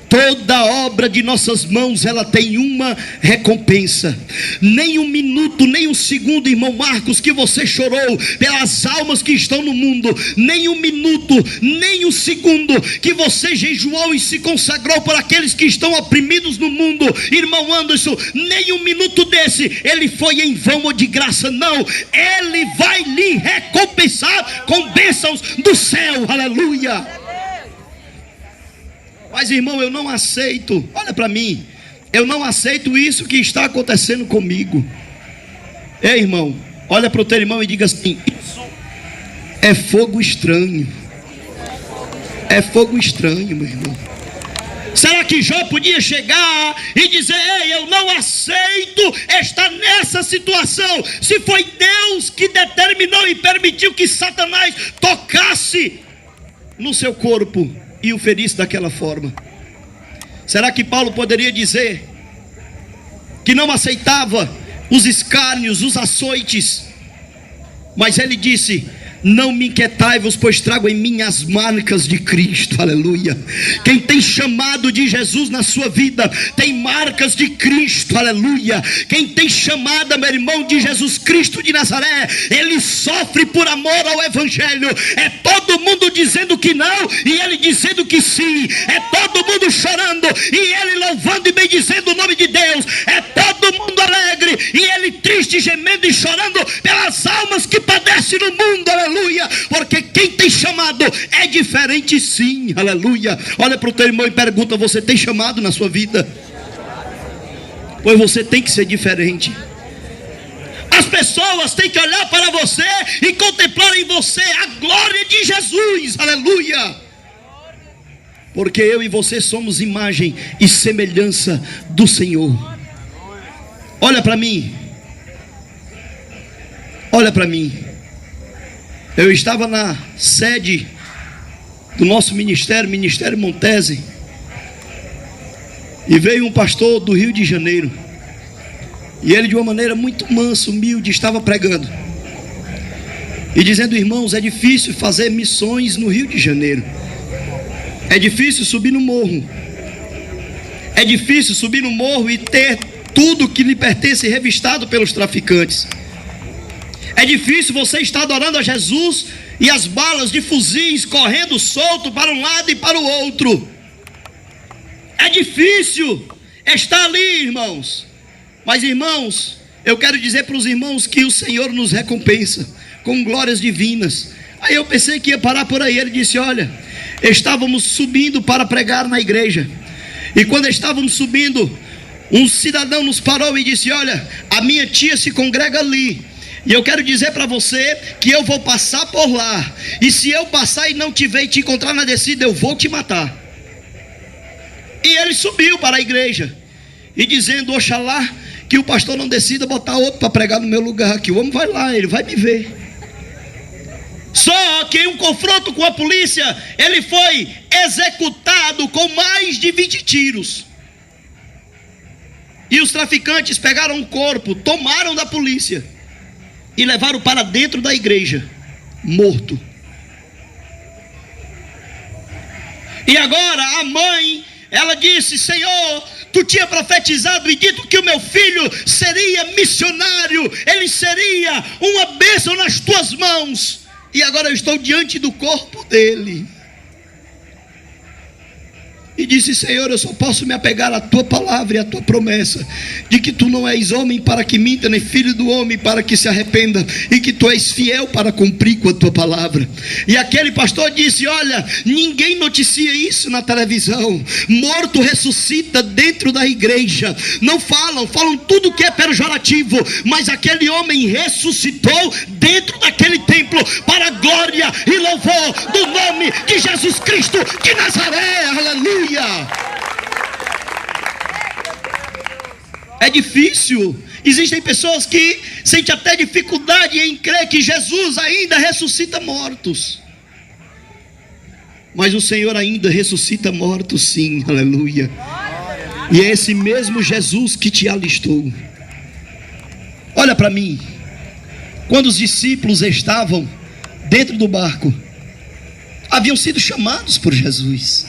Toda obra de nossas mãos, ela tem uma recompensa. Nem um minuto, nem um segundo, irmão Marcos, que você chorou pelas almas que estão no mundo, nem um minuto, nem um segundo que você jejuou e se consagrou por aqueles que estão oprimidos no mundo, irmão Anderson, nem um minuto desse ele foi em vão ou de graça, não. Ele vai lhe recompensar com bênçãos do céu, aleluia. Mas irmão, eu não aceito, olha para mim, eu não aceito isso que está acontecendo comigo. Ei irmão, olha para o teu irmão e diga assim: isso é fogo estranho. É fogo estranho, meu irmão. Será que Jó podia chegar e dizer: ei, eu não aceito estar nessa situação, se foi Deus que determinou e permitiu que Satanás tocasse no seu corpo e o ferisse daquela forma? Será que Paulo poderia dizer que não aceitava os escárnios, os açoites? Mas ele disse: não me inquietai-vos, pois trago em mim as marcas de Cristo, aleluia. Quem tem chamado de Jesus na sua vida, tem marcas de Cristo, aleluia. Quem tem chamada, meu irmão, de Jesus Cristo de Nazaré, ele sofre por amor ao Evangelho. É todo mundo dizendo que não e ele dizendo que sim. É todo mundo chorando e ele louvando e bendizendo o nome de Deus. É todo mundo alegre e ele triste, gemendo e chorando pelas almas que padecem no mundo, aleluia. Porque quem tem chamado é diferente, sim, aleluia. Olha para o teu irmão e pergunta: você tem chamado na sua vida? Pois você tem que ser diferente. As pessoas têm que olhar para você e contemplar em você a glória de Jesus, aleluia. Porque eu e você somos imagem e semelhança do Senhor. Olha para mim. Olha para mim. Eu estava na sede do nosso ministério, Ministério Montese, e veio um pastor do Rio de Janeiro, e ele de uma maneira muito mansa, humilde, estava pregando e dizendo: irmãos, é difícil fazer missões no Rio de Janeiro, é difícil subir no morro, É difícil subir no morro e ter tudo que lhe pertence revistado pelos traficantes. É difícil você estar adorando a Jesus e as balas de fuzis correndo solto para um lado e para o outro. É difícil estar ali, irmãos. Mas, irmãos, eu quero dizer para os irmãos que o Senhor nos recompensa com glórias divinas. Aí eu pensei que ia parar por aí. Ele disse: olha, estávamos subindo para pregar na igreja, e quando estávamos subindo, um cidadão nos parou e disse: olha, a minha tia se congrega ali, e eu quero dizer para você que eu vou passar por lá, e se eu passar e não te ver e te encontrar na descida, eu vou te matar. E ele subiu para a igreja, e dizendo: oxalá que o pastor não decida botar outro para pregar no meu lugar, que o homem vai lá, ele vai me ver. Só que em um confronto com a polícia, ele foi executado com mais de 20 tiros. E os traficantes pegaram o corpo, tomaram da polícia e levaram para dentro da igreja, morto. E agora a mãe, ela disse: Senhor, tu tinha profetizado e dito que o meu filho seria missionário, ele seria uma bênção nas tuas mãos, e agora eu estou diante do corpo dele. E disse: Senhor, eu só posso me apegar à tua palavra e à tua promessa, de que tu não és homem para que minta, nem filho do homem para que se arrependa, e que tu és fiel para cumprir com a tua palavra. E aquele pastor disse: olha, ninguém noticia isso na televisão. Morto ressuscita dentro da igreja. Não falam tudo que é pejorativo, mas aquele homem ressuscitou dentro daquele templo, para a glória e louvor do nome de Jesus Cristo de Nazaré. Aleluia. É difícil. Existem pessoas que sentem até dificuldade em crer que Jesus ainda ressuscita mortos. Mas o Senhor ainda ressuscita mortos, sim. Aleluia. E é esse mesmo Jesus que te alistou. Olha para mim. Quando os discípulos estavam dentro do barco, haviam sido chamados por Jesus.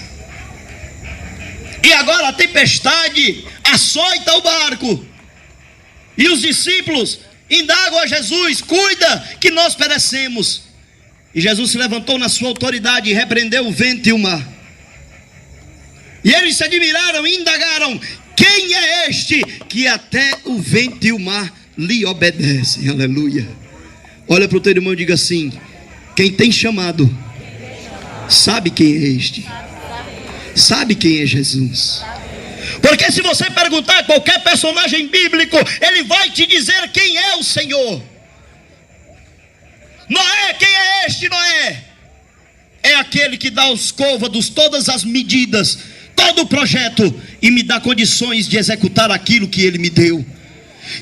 E agora a tempestade açoita o barco, e os discípulos indagam a Jesus: cuida que nós perecemos. E Jesus se levantou na sua autoridade e repreendeu o vento e o mar. E eles se admiraram e indagaram: quem é este que até o vento e o mar lhe obedecem? Aleluia. Olha para o teu irmão e diga assim: quem tem chamado sabe quem é este, sabe quem é Jesus. Porque se você perguntar a qualquer personagem bíblico, ele vai te dizer quem é o Senhor. Noé, quem é este Noé? É aquele que dá aos côvados todas as medidas, todo o projeto, e me dá condições de executar aquilo que ele me deu.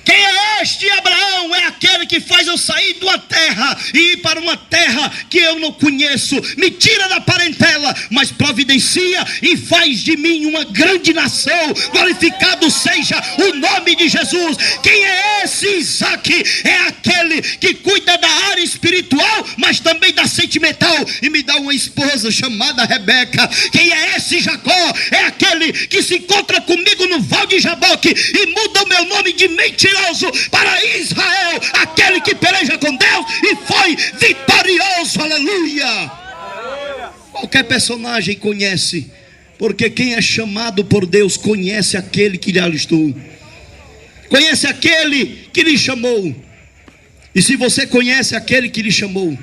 Quem é este Abraão? É aquele que faz eu sair de uma terra e ir para uma terra que eu não conheço, me tira da parentela, mas providencia e faz de mim uma grande nação. Glorificado seja o nome de Jesus. Quem é esse Isaac? É aquele que cuida da área espiritual, mas também da sentimental, e me dá uma esposa chamada Rebeca. Quem é esse Jacó? É aquele que se encontra comigo no Val de Jaboque e muda o meu nome de mentiroso para Israel, aquele que peleja com Deus e foi vitorioso. Aleluia. Qualquer personagem conhece, porque quem é chamado por Deus conhece aquele que lhe alistou, conhece aquele que lhe chamou. E se você conhece aquele que lhe chamou,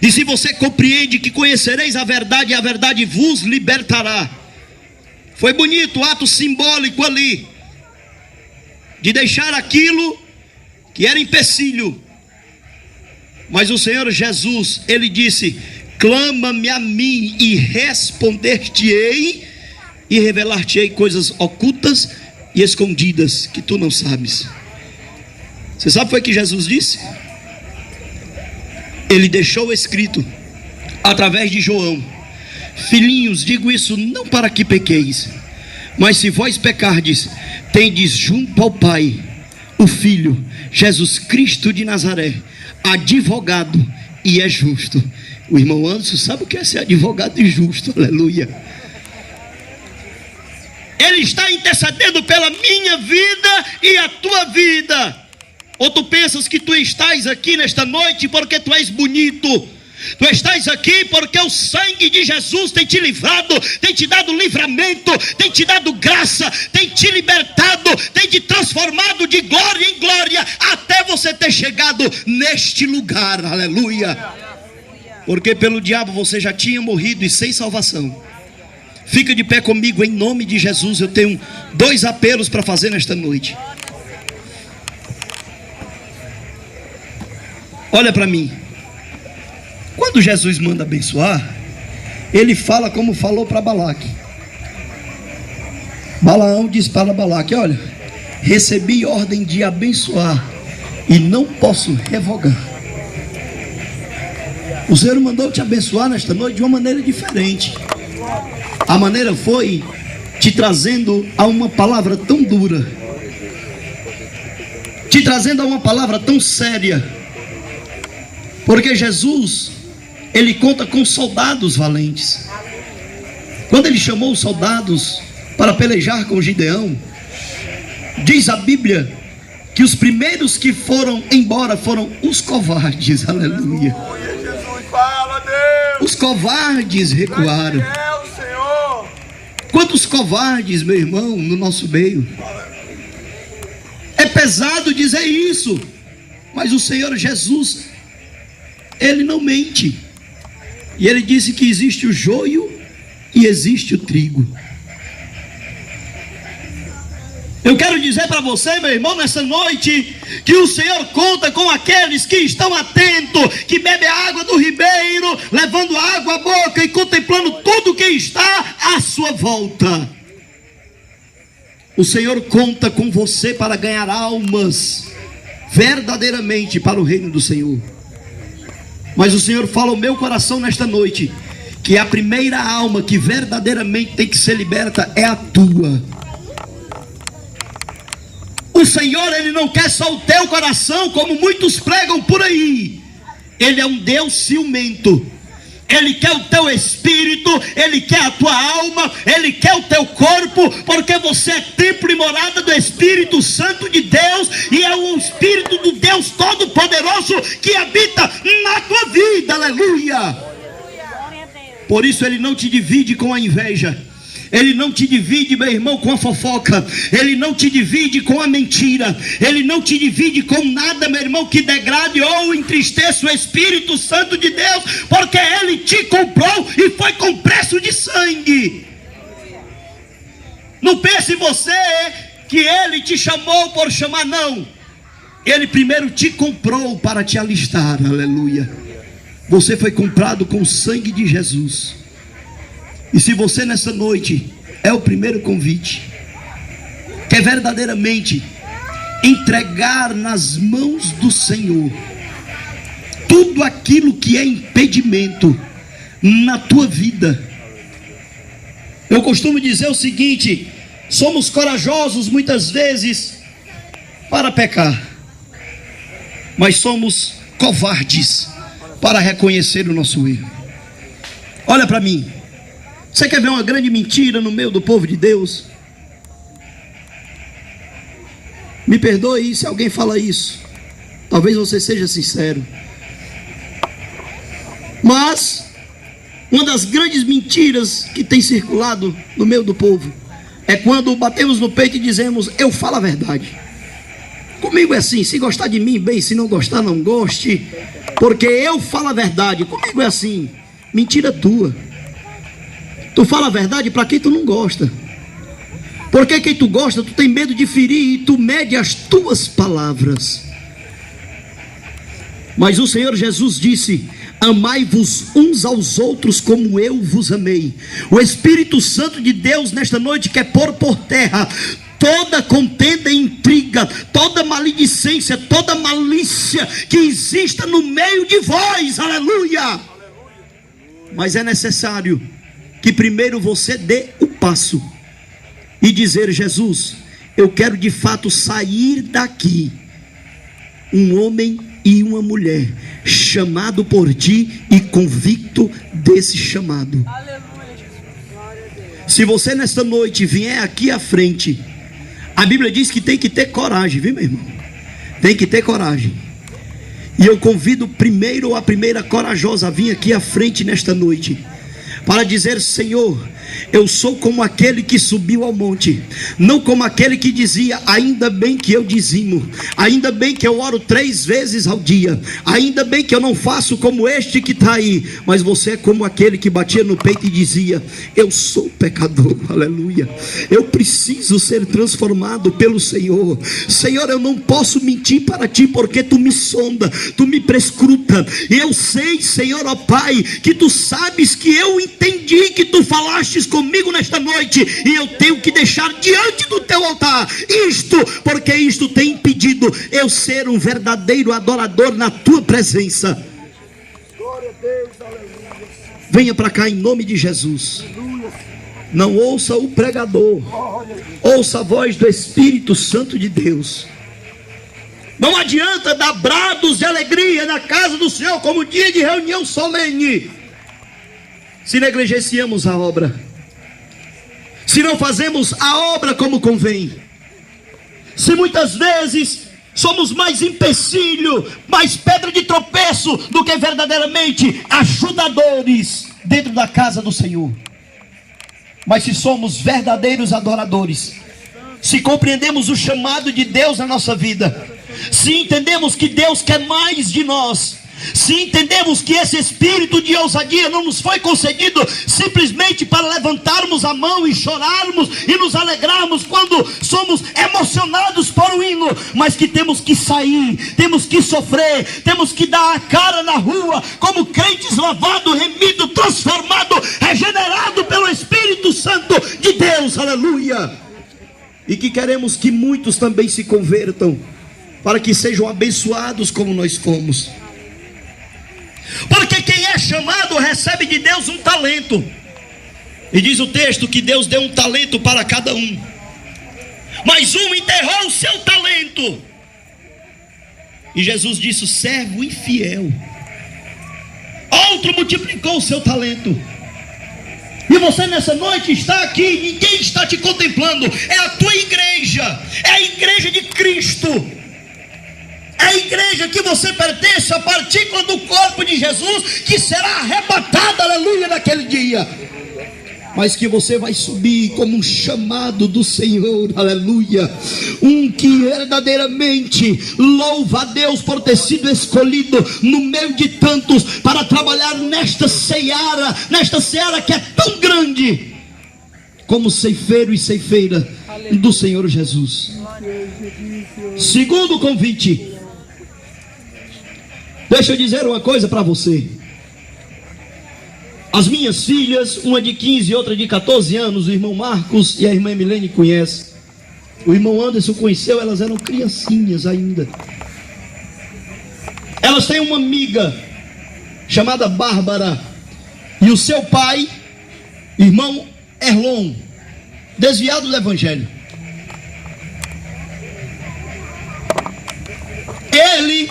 e se você compreende que conhecereis a verdade e a verdade vos libertará. Foi bonito o ato simbólico ali, de deixar aquilo que era empecilho. Mas o Senhor Jesus, ele disse: clama-me a mim e responder-te-ei, e revelar-te-ei coisas ocultas e escondidas que tu não sabes. Você sabe o que foi que Jesus disse? Ele deixou escrito através de João: filhinhos, digo isso não para que pequeis, mas se vós pecardes, tendes junto ao Pai o Filho, Jesus Cristo de Nazaré, advogado e é justo. O irmão Anderson sabe o que é ser advogado e justo. Aleluia. Ele está intercedendo pela minha vida e a tua vida. Ou tu pensas que tu estás aqui nesta noite porque tu és bonito? Tu estás aqui porque o sangue de Jesus tem te livrado, tem te dado livramento, tem te dado graça, tem te libertado, tem te transformado de glória em glória, até você ter chegado neste lugar, aleluia. Porque pelo diabo você já tinha morrido e sem salvação. Fica de pé comigo em nome de Jesus. Eu tenho 2 apelos para fazer nesta noite. Olha para mim. Quando Jesus manda abençoar, ele fala como falou para Balaque. Balaão diz para Balaque: olha, recebi ordem de abençoar e não posso revogar. O Senhor mandou te abençoar nesta noite de uma maneira diferente. A maneira foi te trazendo a uma palavra tão dura, te trazendo a uma palavra tão séria, porque Jesus, ele conta com soldados valentes. Quando ele chamou os soldados para pelejar com Gideão, diz a Bíblia que os primeiros que foram embora foram os covardes, aleluia. Os covardes recuaram. Quantos covardes, meu irmão, no nosso meio. É pesado dizer isso, mas o Senhor Jesus, ele não mente. E ele disse que existe o joio e existe o trigo. Eu quero dizer para você, meu irmão, nessa noite, que o Senhor conta com aqueles que estão atentos, que bebem a água do ribeiro, levando água à boca e contemplando tudo que está à sua volta. O Senhor conta com você para ganhar almas verdadeiramente para o reino do Senhor. Mas o Senhor fala ao meu coração nesta noite, que a primeira alma que verdadeiramente tem que ser liberta é a tua. O Senhor, ele não quer só o teu coração, como muitos pregam por aí. Ele é um Deus ciumento. Ele quer o teu espírito, ele quer a tua alma, ele quer o teu corpo, porque você é templo e morada do Espírito Santo de Deus, e é o Espírito do Deus Todo-Poderoso que habita na tua vida, aleluia. Por isso ele não te divide com a inveja. Ele não te divide, meu irmão, com a fofoca. Ele não te divide com a mentira. Ele não te divide com nada, meu irmão, que degrade ou entristeça o Espírito Santo de Deus, porque ele te comprou e foi com preço de sangue. Não pense você que ele te chamou por chamar, não. Ele primeiro te comprou para te alistar, aleluia. Você foi comprado com o sangue de Jesus. E se você nessa noite é o primeiro convite, quer verdadeiramente entregar nas mãos do Senhor tudo aquilo que é impedimento na tua vida. Eu costumo dizer o seguinte: somos corajosos muitas vezes para pecar, mas somos covardes para reconhecer o nosso erro. Olha para mim. Você quer ver uma grande mentira no meio do povo de Deus? Me perdoe se alguém fala isso. Talvez você seja sincero. Mas uma das grandes mentiras que tem circulado no meio do povo é quando batemos no peito e dizemos: eu falo a verdade. Comigo é assim, se gostar de mim, bem, se não gostar, não goste, porque eu falo a verdade. Comigo é assim. Mentira tua. Tu fala a verdade para quem tu não gosta, porque quem tu gosta, tu tem medo de ferir e tu mede as tuas palavras. Mas o Senhor Jesus disse: amai-vos uns aos outros como eu vos amei. O Espírito Santo de Deus nesta noite quer pôr por terra toda contenda e intriga, toda maledicência, toda malícia que exista no meio de vós, aleluia. Mas é necessário que primeiro você dê o passo e dizer: Jesus, eu quero de fato sair daqui um homem e uma mulher chamado por ti e convicto desse chamado. Se você nesta noite vier aqui à frente, a Bíblia diz que tem que ter coragem, viu, meu irmão? Tem que ter coragem. E eu convido o primeiro ou a primeira corajosa a vir aqui à frente nesta noite, para dizer: Senhor, eu sou como aquele que subiu ao monte, não como aquele que dizia: ainda bem que eu dizimo, ainda bem que eu oro 3 vezes ao dia, ainda bem que eu não faço como este que está aí. Mas você é como aquele que batia no peito e dizia: eu sou pecador, aleluia, eu preciso ser transformado pelo Senhor. Senhor, eu não posso mentir para ti, porque tu me sonda, tu me prescruta, e eu sei, Senhor, ó Pai, que tu sabes que eu entendi que tu falaste comigo nesta noite, e eu tenho que deixar diante do teu altar isto, porque isto tem impedido eu ser um verdadeiro adorador na tua presença. Glória a Deus, aleluia. Venha para cá em nome de Jesus. Não ouça o pregador, ouça a voz do Espírito Santo de Deus. Não adianta dar brados de alegria na casa do Senhor como dia de reunião solene, se negligenciamos a obra, se não fazemos a obra como convém, se muitas vezes somos mais empecilho, mais pedra de tropeço do que verdadeiramente ajudadores dentro da casa do Senhor. Mas se somos verdadeiros adoradores, se compreendemos o chamado de Deus na nossa vida, se entendemos que Deus quer mais de nós, se entendemos que esse espírito de ousadia não nos foi concedido simplesmente para levantarmos a mão e chorarmos e nos alegrarmos quando somos emocionados por um hino, mas que temos que sair, temos que sofrer, temos que dar a cara na rua como crentes lavado, remido, transformado, regenerado pelo Espírito Santo de Deus, aleluia. E que queremos que muitos também se convertam, para que sejam abençoados como nós fomos. Porque quem é chamado recebe de Deus um talento, e diz o texto que Deus deu um talento para cada um, mas um enterrou o seu talento, e Jesus disse: o servo infiel. Outro multiplicou o seu talento. E você nessa noite está aqui, ninguém está te contemplando, é a tua igreja, é a igreja de Cristo, é a igreja que você pertence, a partícula do corpo de Jesus, que será arrebatada, aleluia, naquele dia. Mas que você vai subir como um chamado do Senhor, aleluia. Um que verdadeiramente louva a Deus por ter sido escolhido no meio de tantos, para trabalhar nesta seara que é tão grande, como ceifeiro e ceifeira do Senhor Jesus. Segundo convite. Deixa eu dizer uma coisa para você. As minhas filhas, uma de 15 e outra de 14 anos, o irmão Marcos e a irmã Milene conhecem. O irmão Anderson conheceu, elas eram criancinhas ainda. Elas têm uma amiga chamada Bárbara, e o seu pai, irmão Erlon, desviado do evangelho. Ele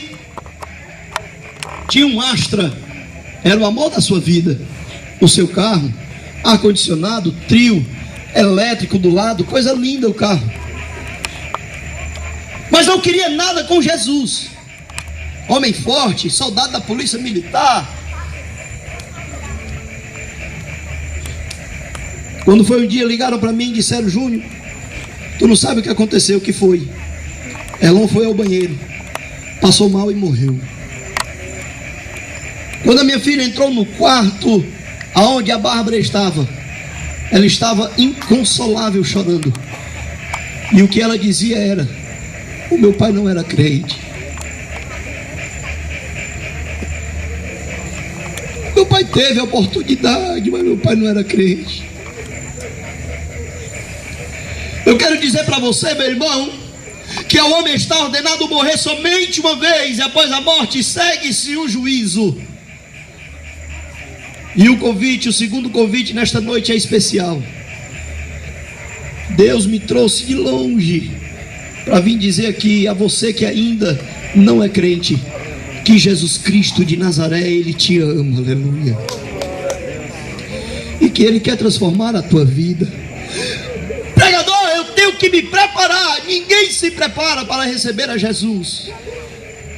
tinha um Astra, era o amor da sua vida, o seu carro, ar-condicionado, trio elétrico do lado, coisa linda o carro, mas não queria nada com Jesus. Homem forte, soldado da polícia militar. Quando foi um dia, ligaram para mim e disseram: Júnior, tu não sabe o que aconteceu. O que foi? Elon foi ao banheiro, passou mal e morreu. Quando a minha filha entrou no quarto aonde a Bárbara estava, ela estava inconsolável, chorando. E o que ela dizia era: o meu pai não era crente. Meu pai teve a oportunidade, mas meu pai não era crente. Eu quero dizer para você, meu irmão, que ao homem está ordenado morrer somente uma vez, e após a morte segue-se o juízo. E o convite, o segundo convite nesta noite é especial. Deus me trouxe de longe para vir dizer aqui a você que ainda não é crente, que Jesus Cristo de Nazaré, Ele te ama, aleluia. E que Ele quer transformar a tua vida. Pregador, eu tenho que me preparar. Ninguém se prepara para receber a Jesus.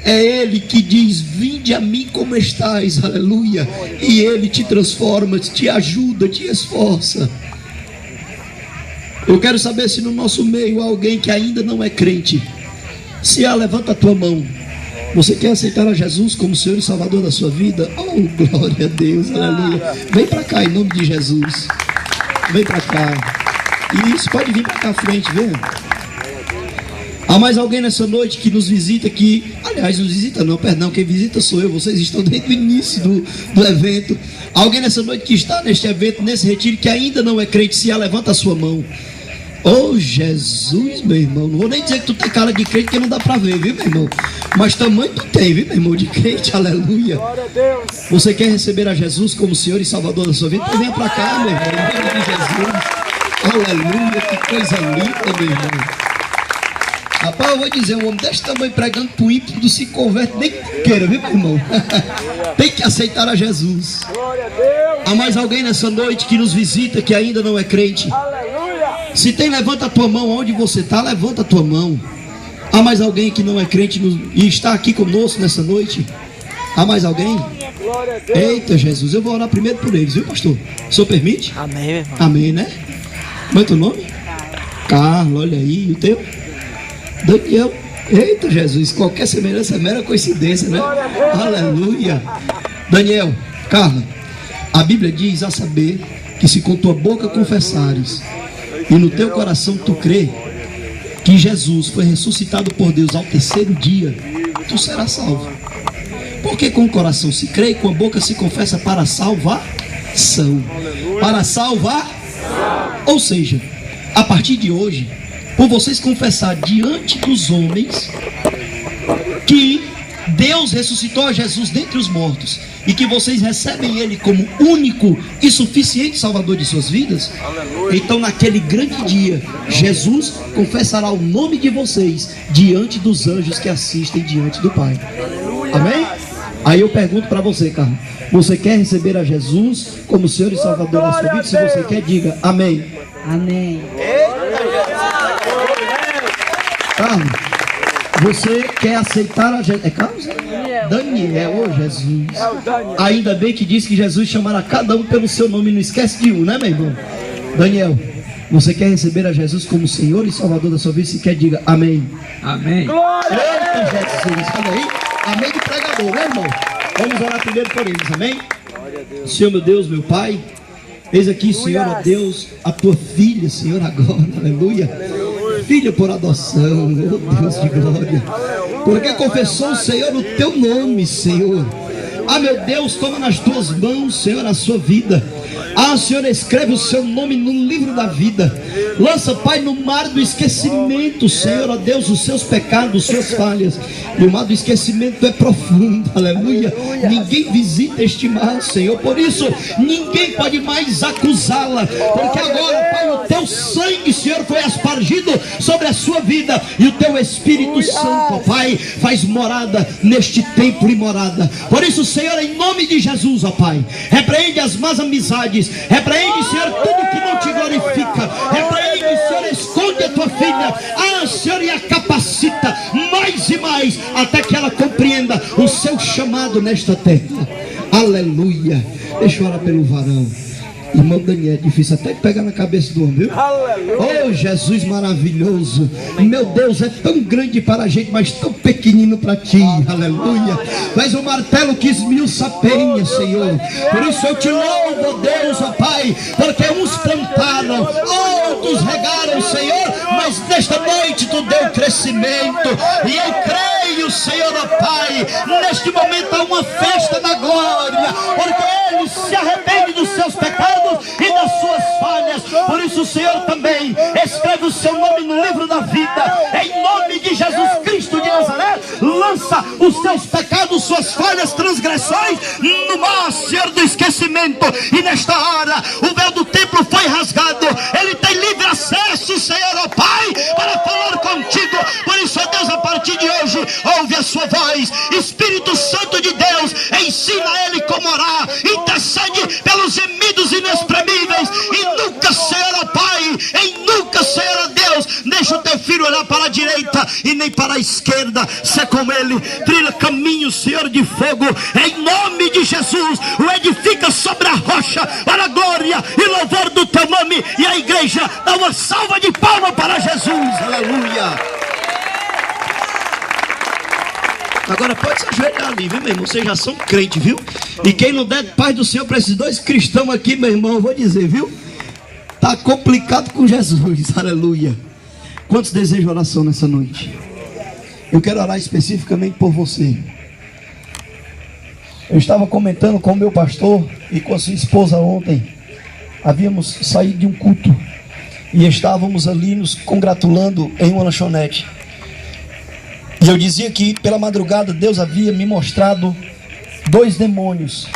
É Ele que diz: vinde a mim como estais, aleluia. E Ele te transforma, te ajuda, te esforça. Eu quero saber se no nosso meio há alguém que ainda não é crente. Se há, levanta a tua mão. Você quer aceitar a Jesus como Senhor e Salvador da sua vida? Oh, glória a Deus, aleluia. Vem para cá em nome de Jesus. Vem para cá. Isso, pode vir para cá à frente, vem. Há mais alguém nessa noite que nos visita aqui? Aliás, nos visita não, perdão, quem visita sou eu. Vocês estão desde o início do evento. Alguém nessa noite que está neste evento, nesse retiro, que ainda não é crente? Se há, levanta a sua mão. Oh Jesus, meu irmão. Não vou nem dizer que tu tem cara de crente, porque não dá para ver, viu, meu irmão? Mas tamanho tu tem, viu, meu irmão, de crente, aleluia. Você quer receber a Jesus como Senhor e Salvador da sua vida? Então venha para cá, meu irmão, em nome de Jesus. Aleluia, que coisa linda, meu irmão. Rapaz, eu vou dizer, um homem desse tamanho pregando pro ímpio, se converte nem que queira, viu, meu irmão? Tem que aceitar a Jesus. Há mais alguém nessa noite que nos visita que ainda não é crente? Se tem, levanta a tua mão. Onde você está, levanta a tua mão. Há mais alguém que não é crente e está aqui conosco nessa noite? Há mais alguém? Eita Jesus, eu vou orar primeiro por eles, viu, pastor? O senhor permite? Amém, meu irmão. Amém, né? Como é teu nome? Carlos, olha aí. E o teu? Daniel. Eita Jesus, qualquer semelhança é mera coincidência, né? Aleluia. Daniel, Carlos, a Bíblia diz a saber que se com tua boca confessares e no teu coração tu crê que Jesus foi ressuscitado por Deus ao terceiro dia, tu serás salvo. Porque com o coração se crê e com a boca se confessa para salvação. Para salvar. Ou seja, a partir de hoje, por vocês confessar diante dos homens que Deus ressuscitou a Jesus dentre os mortos e que vocês recebem Ele como único e suficiente Salvador de suas vidas, então naquele grande dia Jesus confessará o nome de vocês diante dos anjos que assistem diante do Pai. Amém? Aí eu pergunto para você, Carlos, você quer receber a Jesus como Senhor e Salvador da sua vida? Se você quer, diga amém. Amém. Carlos, você quer aceitar a Jesus? É Carlos? Daniel, oh Jesus. Ainda bem que diz que Jesus chamará cada um pelo seu nome. Não esquece de um, né, meu irmão? Daniel, você quer receber a Jesus como Senhor e Salvador da sua vida? Se quer, diga amém. Amém. Eita Jesus, olha aí. Amém de pregador, né, irmão? Vamos orar primeiro por eles, amém? Senhor, meu Deus, meu Pai, eis aqui, Senhor, ó Deus, a tua filha, Senhor, agora, aleluia. Filha por adoção, oh Deus de glória, porque confessou, Senhor, o teu nome, Senhor. Ah, meu Deus, toma nas tuas mãos, Senhor, a sua vida. Ah, Senhor, escreve o seu nome no livro da vida. Lança, Pai, no mar do esquecimento, Senhor, ó Deus, os seus pecados, suas falhas. E o mar do esquecimento é profundo, aleluia. Ninguém visita este mar, Senhor. Por isso, ninguém pode mais acusá-la. Porque agora, Pai, o teu sangue, Senhor, foi aspargido sobre a sua vida. E o teu Espírito Santo, ó Pai, faz morada neste templo e morada. Por isso, Senhor, em nome de Jesus, ó Pai, repreende as más amizades. Repreende, Senhor, tudo que não te glorifica. Repreende, Senhor, esconde a tua filha. Ah, Senhor, e a capacita mais e mais, até que ela compreenda o seu chamado nesta terra. Aleluia. Deixa eu orar pelo varão. Irmão Daniel, é difícil até pegar na cabeça do homem, viu? Oh Jesus maravilhoso. Meu Deus, é tão grande para a gente, mas tão pequenino para ti. Aleluia. Mas o martelo que esmiuça a penha, Senhor. Por isso eu te louvo, oh Deus, ó Pai, porque uns plantaram, outros regaram, Senhor, mas nesta noite tu deu crescimento. E eu creio, Senhor, ó Pai, neste momento há uma festa da glória, porque ele se arrepende dos seus pecados e das suas falhas. Por isso, Senhor, também escreve o seu nome no livro da vida. Em nome de Jesus Cristo de Nazaré, lança os seus pecados, suas falhas, transgressões no mar, Senhor, do esquecimento. E nesta hora, o véu do templo foi rasgado. Ele tem livre acesso, Senhor, ó Pai, para falar contigo. Por isso, ó Deus, a partir de hoje, ouve a sua voz. Espírito Santo de Deus, ensina a ele como orar. Intercede pelos gemidos inexprimíveis Deixa o teu filho olhar para a direita e nem para a esquerda. Sê com ele, trilha caminho, Senhor de fogo, em nome de Jesus. O edifica sobre a rocha, para a glória e louvor do teu nome. E a igreja dá uma salva de palmas para Jesus. Aleluia. Agora pode se ajoelhar ali, viu, meu irmão? Vocês já são crentes, viu? E quem não der paz do Senhor para esses dois cristãos aqui, meu irmão, eu vou dizer, viu? Tá complicado com Jesus, aleluia. Quantos desejam oração nessa noite? Eu quero orar especificamente por você. Eu estava comentando com o meu pastor e com a sua esposa ontem. Havíamos saído de um culto e estávamos ali nos congratulando em uma lanchonete. E eu dizia que pela madrugada Deus havia me mostrado 2 demônios